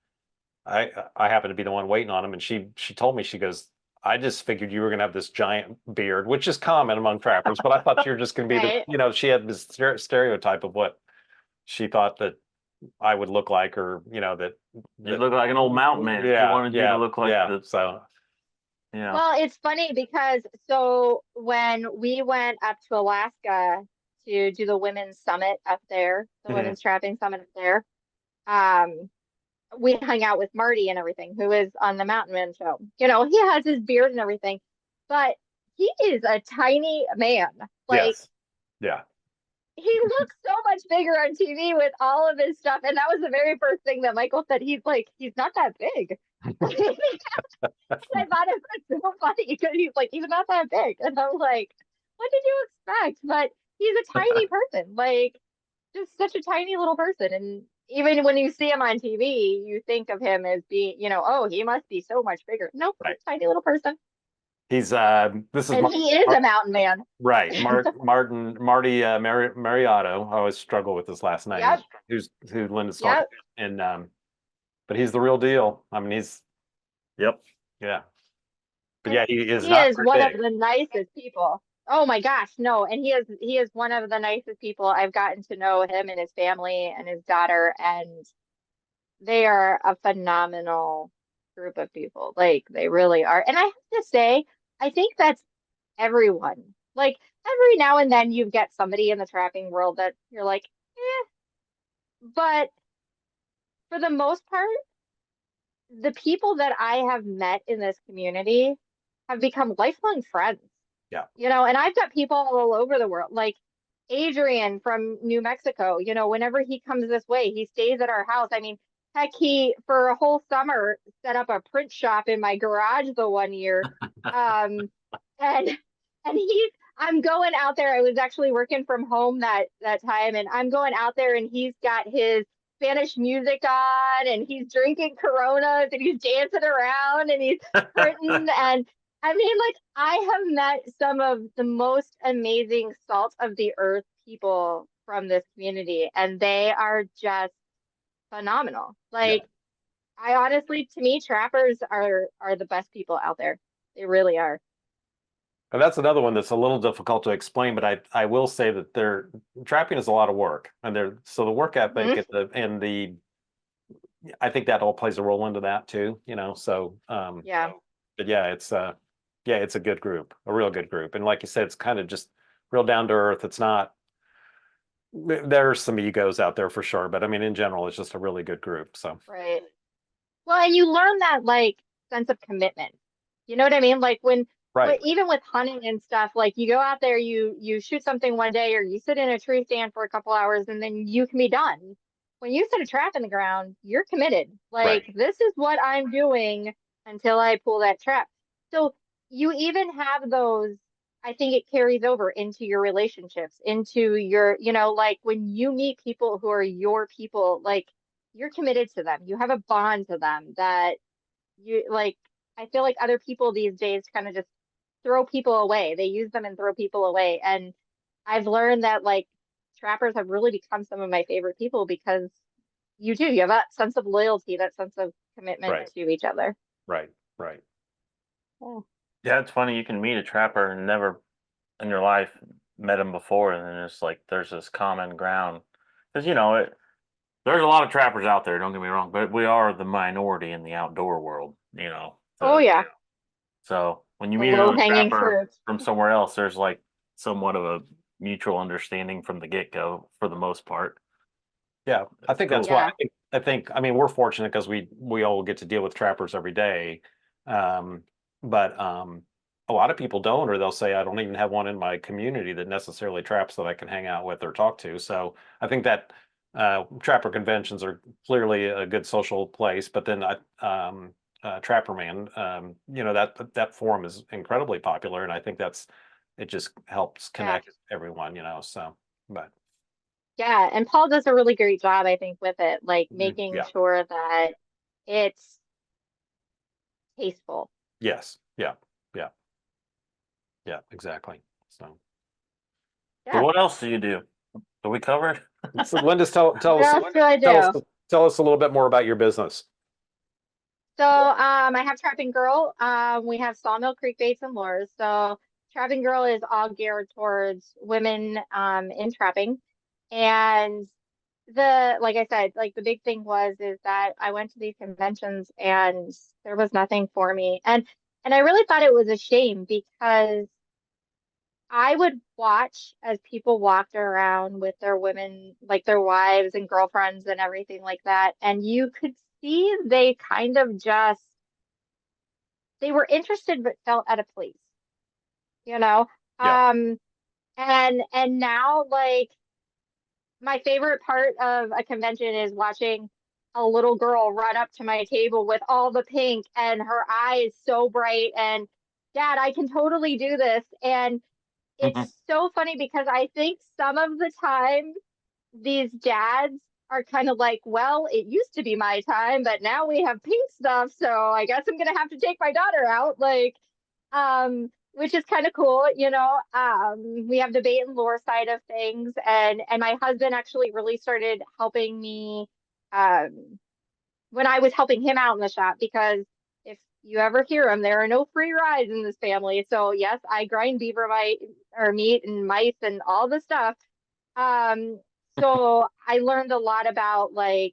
I happened to be the one waiting on them, and she told me, she goes, I just figured you were gonna have this giant beard, which is common among trappers, but I thought you were just gonna be Right. she had this stereotype of what she thought that I would look like, or that You look like an old mountain man. She yeah, wanted you to look like yeah. the So yeah. Well, it's funny because so when we went up to Alaska to do the women's summit up there, the mhm, women's trapping summit up there, um, we hung out with Marty and everything, who is on the Mountain Man show. He has his beard and everything, but he is a tiny man. Like yes, yeah, he looks so much bigger on TV with all of his stuff. And that was the very first thing that Michael said. He's like, he's not that big. I thought it was so funny because he's like, he's not that big. And I'm like, what did you expect? But he's a tiny person, like just such a tiny little person. And even when you see him on TV, you think of him as being, oh, he must be so much bigger. Nope, right. tiny little person. He's this is And he is a mountain man. right, Marty Mariotto. I always struggle with his last name. Yep. Who Linda's talking, Yep. and but he's the real deal. I mean, he's Yep. yeah, but yeah, he is He not is very one big. of the nicest people. Oh my gosh, no. And he is one of the nicest people. I've gotten to know him and his family and his daughter, and they are a phenomenal group of people. Like they really are. And I have to say, I think that's everyone. Like every now and then you get somebody in the trapping world that you're like, eh. But for the most part, the people that I have met in this community have become lifelong friends. Yeah. And I've got people all over the world, like Adrian from New Mexico. Whenever he comes this way, he stays at our house. I mean, heck, he for a whole summer set up a print shop in my garage the one year. And I'm going out there. I was actually working from home that time, and I'm going out there, and he's got his Spanish music on, and he's drinking Coronas, and he's dancing around, and he's printing. And I mean, like, I have met some of the most amazing salt of the earth people from this community, and they are just phenomenal. Like, I honestly, to me, trappers are the best people out there. They really are. And that's another one that's a little difficult to explain, but I will say that trapping is a lot of work, and so the work ethic and the I think that all plays a role into that too, So Yeah. but yeah, it's a good group, a real good group, and like you said, it's kind of just real down to earth. It's not. There's some egos out there for sure, but I mean, in general, it's just a really good group. So Right. Well, and you learn that like sense of commitment. You know what I mean? Like Right. But even with hunting and stuff, like you go out there, you shoot something one day, or you sit in a tree stand for a couple hours, and then you can be done. When you set a trap in the ground, you're committed. Right. Like this is what I'm doing until I pull that trap. So you even have those. I think it carries over into your relationships, into your, like when you meet people who are your people, like you're committed to them. You have a bond to them that you like. I feel like other people these days kind of just throw people away. They use them and throw people away. And I've learned that like trappers have really become some of my favorite people because you have that sense of loyalty, that sense of commitment Right. to each other. Right. Right. Yeah. Yeah, it's funny. You can meet a trapper and never in your life met him before, and then it's like there's this common ground. Because there's a lot of trappers out there. Don't get me wrong, but we are the minority in the outdoor world. Oh yeah. So when you The meet low another hanging trapper fruit. from somewhere else, there's like somewhat of a mutual understanding from the get go for the most part. Yeah, I It's think that's cool. why Yeah. I mean we're fortunate because we all get to deal with trappers every day. Um, but a lot of people don't, or they'll say I don't even have one in my community that necessarily traps that I can hang out with or talk to. So I think that trapper conventions are clearly a good social place. But then Trapper Man, that forum is incredibly popular, and I think it just helps Yeah. connect everyone. So but Yeah. And Paul does a really great job, I think, with it, like making yeah. sure that it's tasteful. Yes. Yeah. Yeah. Yeah. Exactly. So Yeah. what else do you do? Do we cover it? So Linda, tell What us else do I tell us do? tell us a little bit more about your business. So I have Trapping Girl. We have Sawmill Creek baits and lures. So Trapping Girl is all geared towards women in trapping. And like I said, like the big thing is that I went to these conventions and there was nothing for me. And I really thought it was a shame because I would watch as people walked around with their women, like their wives and girlfriends and everything like that. And you could see they kind of just they were interested but felt out of place, you know? Yeah. Um, and now like my favorite part of a convention is watching a little girl run up to my table with all the pink and her eyes so bright and Dad, I can totally do this. And it's so funny because I think some of the time these dads are kind of like, well, it used to be my time, but now we have pink stuff, so I guess I'm gonna have to take my daughter out. Like, which is kind of cool, you know. We have the bait and lure side of things, and my husband actually really started helping me um when I was helping him out in the shop because if you ever hear him, there are no free rides in this family. So yes, I grind beaver meat and mice and all the stuff. Um, so I learned a lot about like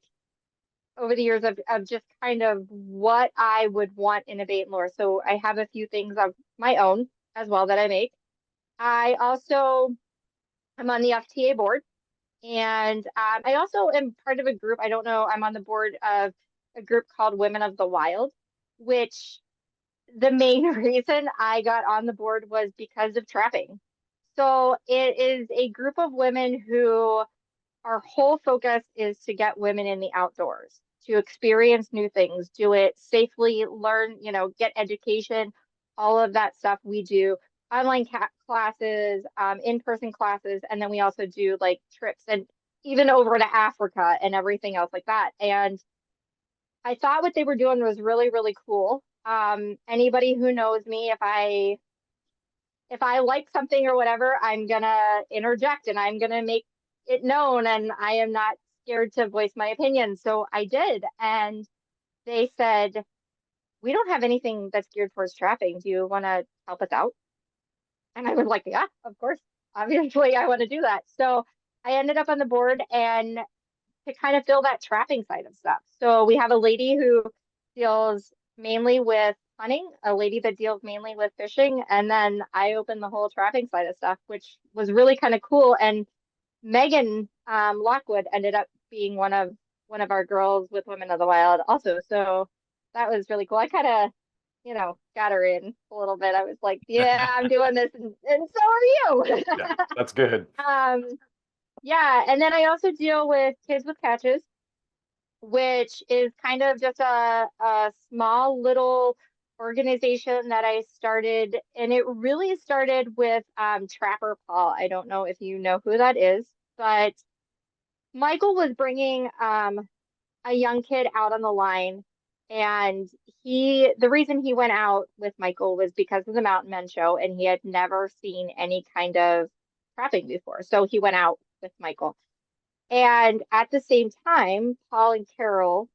over the years of just kind of what I would want in a bait and lure. So I have a few things of my own as well that I make. I also am on the FTA board and I also am part of a group. I don't know, I'm on the board of a group called Women of the Wild, which the main reason I got on the board was because of trapping. So it is a group of women who our whole focus is to get women in the outdoors, to experience new things, do it safely, learn, get education, all of that stuff we do. Online classes, in-person classes, and then we also do like trips and even over to Africa and everything else like that. And I thought what they were doing was really, really cool. Anybody who knows me, if I like something or whatever, I'm gonna interject and I'm gonna make it known and I am not scared to voice my opinion. So I did. And they said, we don't have anything that's geared towards trapping. Do you want to help us out? And I was like, yeah, of course. Obviously, I want to do that. So I ended up on the board and to kind of fill that trapping side of stuff. So we have a lady who deals mainly with hunting, a lady that deals mainly with fishing, and then I open the whole trapping side of stuff, which was really kind of cool. And Megan Lockwood ended up being one of our girls with Women of the Wild also. So that was really cool. I kind of got her in a little bit. I was like, yeah, I'm doing this, and so are you. Yeah, that's good. Yeah, and then I also deal with kids with catches, which is kind of just a small little organization that I started, and it really started with Trapper Paul. I don't know if you know who that is, but Michael was bringing a young kid out on the line, and the reason he went out with Michael was because of the Mountain Men show, and he had never seen any kind of trapping before. So he went out with Michael. And at the same time, Paul and Carol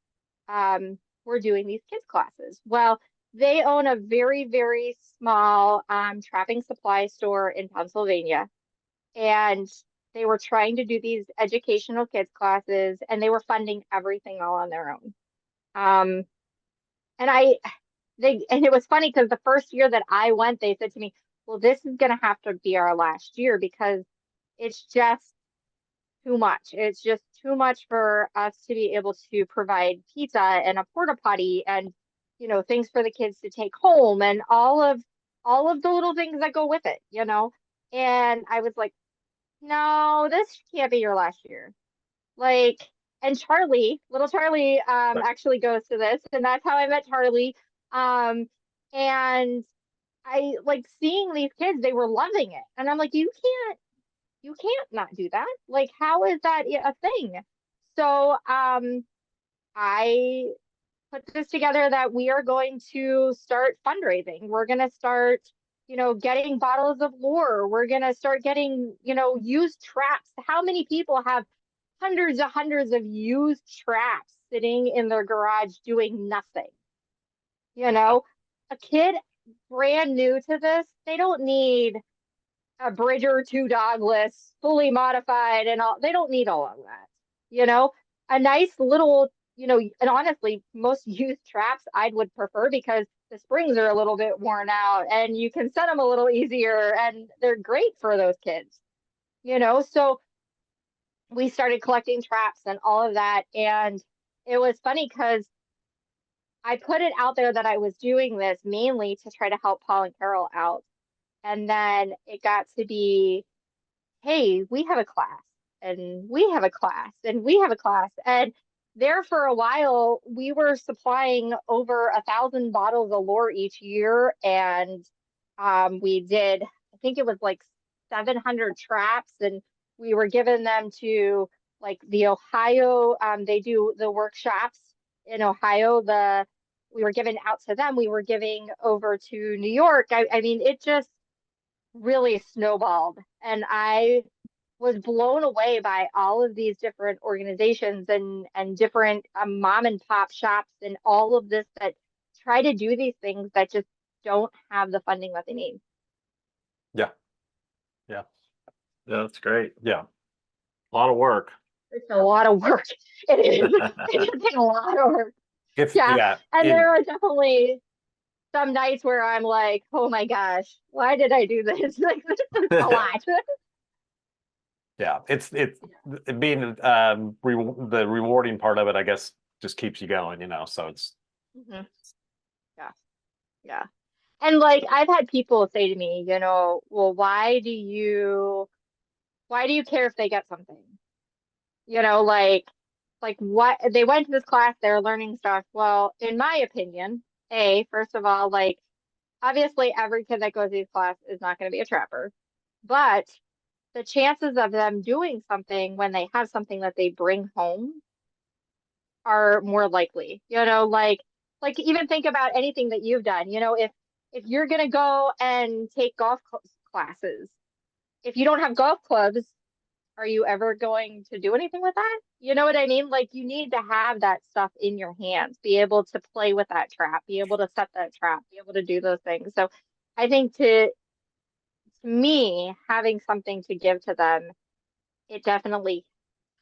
were doing these kids classes. Well, they own a very, very small trapping supply store in Pennsylvania. And they were trying to do these educational kids classes, and they were funding everything all on their own. Um, and it was funny because the first year that I went, they said to me, well, this is going to have to be our last year because it's just too much. It's just too much for us to be able to provide pizza and a porta potty and, things for the kids to take home and all of the little things that go with it. And I was like, no, this can't be your last year. Like, and little Charlie, Right. actually goes to this, and that's how I met Charlie. And I like seeing these kids, they were loving it. And I'm like, you can't not do that. Like, how is that a thing? So, I put this together that we are going to start fundraising. We're going to start, getting bottles of lure. We're going to start getting, used traps. How many people have hundreds of used traps sitting in their garage doing nothing? A kid brand new to this, they don't need a bridge or two dogless, fully modified and all. They don't need all of that. A nice little, and honestly, most used traps I would prefer because the springs are a little bit worn out and you can set them a little easier and they're great for those kids. So we started collecting traps and all of that. And it was funny because I put it out there that I was doing this mainly to try to help Paul and Carol out. And then it got to be, hey, we have a class and we have a class and we have a class. And there for a while, we were supplying over 1,000 bottles of lure each year. And we did, I think it was like 700 traps, and we were giving them to like the Ohio, they do the workshops in Ohio. We were giving out to them. We were giving over to New York. I mean, it just really snowballed. And I was blown away by all of these different organizations and different mom and pop shops and all of this that try to do these things that just don't have the funding that they need. Yeah. Yeah. Yeah, that's great. Yeah. A lot of work. It's a lot of work. It is. It's a lot of work. Yeah. And there are definitely some nights where I'm like, oh my gosh, why did I do this? Like, this is a lot. Yeah, it's being the rewarding part of it, I guess, just keeps you going, so it's Mhm. Yeah. And like I've had people say to me, well, why do you care if they get something? Like what they went to this class, they're learning stuff. Well, in my opinion, first of all, like obviously every kid that goes to these class is not going to be a trapper, but the chances of them doing something when they have something that they bring home are more likely. Like even think about anything that you've done. If you're gonna go and take golf classes, if you don't have golf clubs, are you ever going to do anything with that? You know what I mean? Like you need to have that stuff in your hands, be able to play with that trap, be able to set that trap, be able to do those things. So I think to me, having something to give to them, it definitely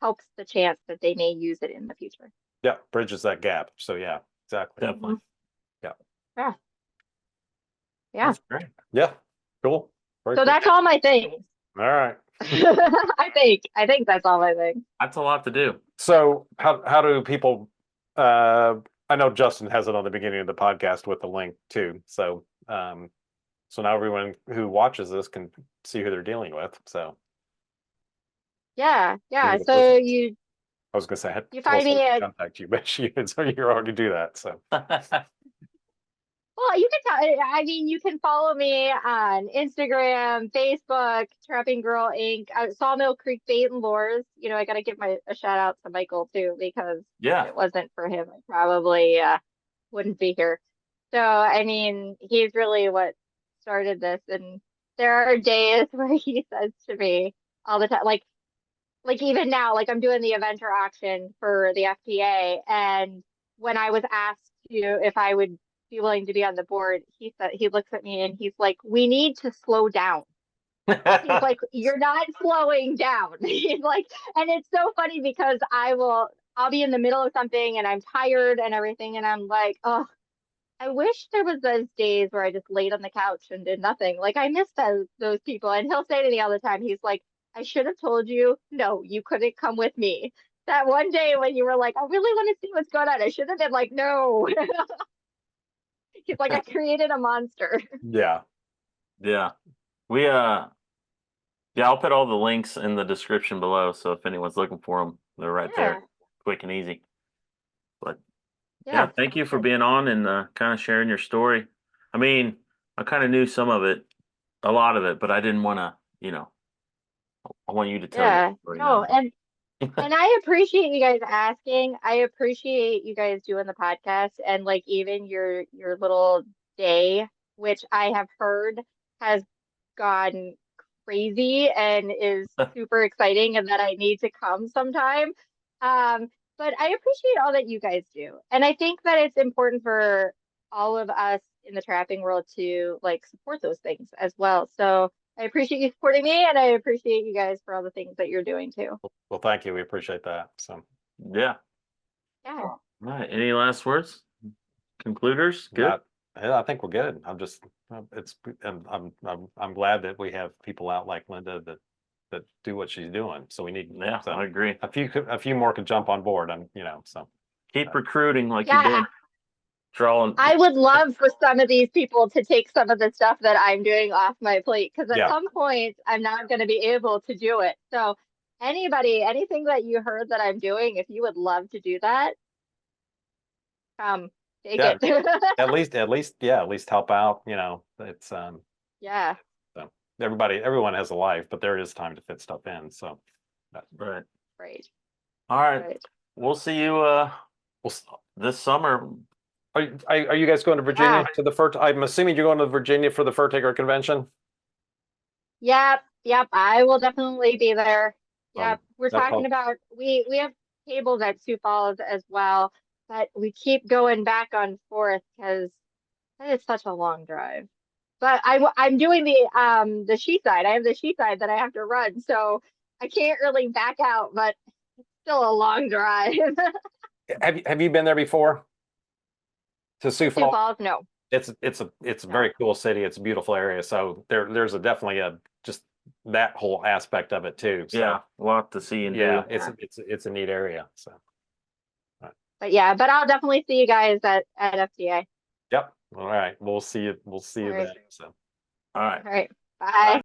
helps the chance that they may use it in the future. yeah, bridges that gap. So yeah, exactly. Definitely. Yeah. That's great. Yeah, cool. Very So cool. that's all my things. All right. I think that's all my things. That's a lot to do. So how do people I I know Justin has it on the beginning of the podcast with the link too. So, so now everyone who watches this can see who they're dealing with. So, Yeah, yeah. the So listeners. you I was gonna say I had you to tell find me someone to at contact you, but so you already do that. So, well, you can I mean, you can follow me on Instagram, Facebook, Trapping Girl Inc., Sawmill Creek Bait and Lures. You know, I got to give a shout out to Michael too, because if Yeah. it wasn't for him, I probably wouldn't be here. So, I mean, he's really what started this. And there are days where he says to me all the time, like even now, like I'm doing the eventer auction for the FTA, and when I was asked if I would be willing to be on the board, he looks at me and he's like, "We need to slow down." He's like, "You're not slowing down." He's like, and it's so funny because I'll be in the middle of something and I'm tired and everything, and I'm like, "Oh, I wish there was those days where I just laid on the couch and did nothing. Like I miss those people." And he'll say to me all the time, he's like, "I should have told you, no, you couldn't come with me. That one day when you were like, I really want to see what's going on. I should have been like, no." He's like, "I created a monster." yeah, Yeah. We yeah, I'll put all the links in the description below, so if anyone's looking for them, they're right Yeah. there, quick and easy. But Yeah. thank you for being on and kind of sharing your story. I mean, I kind of knew some of it, a lot of it, but I didn't want to, I want you to tell your Yeah. story No, now. and I appreciate you guys asking. I appreciate you guys doing the podcast, and like even your little day, which I have heard has gone crazy and is super exciting, and that I need to come sometime. But I appreciate all that you guys do. And I think that it's important for all of us in the trapping world to like support those things as well. So I appreciate you supporting me, and I appreciate you guys for all the things that you're doing too. well, thank you. We appreciate that. So, Yeah. Yeah. All right. Any last words? Concluders? Good. yeah, I think we're good. I'm just, it's, and I'm glad that we have people out like Linda that do what she's doing. So we need, Yeah, so I agree. a few more could jump on board. And so Keep recruiting like you're Yeah. doing. Drawing. I would love for some of these people to take some of the stuff that I'm doing off my plate, because at Yeah. some point I'm not going to be able to do it. So anything that you heard that I'm doing, if you would love to do that, take Yeah. it. at least help out. It's Yeah. so everyone has a life, but there is time to fit stuff in. So Right. Great. All right. Right. We'll see you this summer. Are you guys going to Virginia Yeah. to the fur? I'm assuming you're going to Virginia for the Fur Taker Convention. Yep. I will definitely be there. Yep. We're that's talking about we have tables at Sioux Falls as well, but we keep going back and forth because that is such a long drive. But I'm doing the she side. I have the she side that I have to run, so I can't really back out, but it's still a long drive. Have you been there before? To Sioux Sioux Falls? Falls, no. It's a very cool city. It's a beautiful area. So there's definitely just that whole aspect of it too. So, Yeah, a lot to see and yeah, do. it's a neat area. So, But I'll definitely see you guys at FTA. yep. All right. We'll see you. We'll see you All right. then. So. All right. All right. Bye.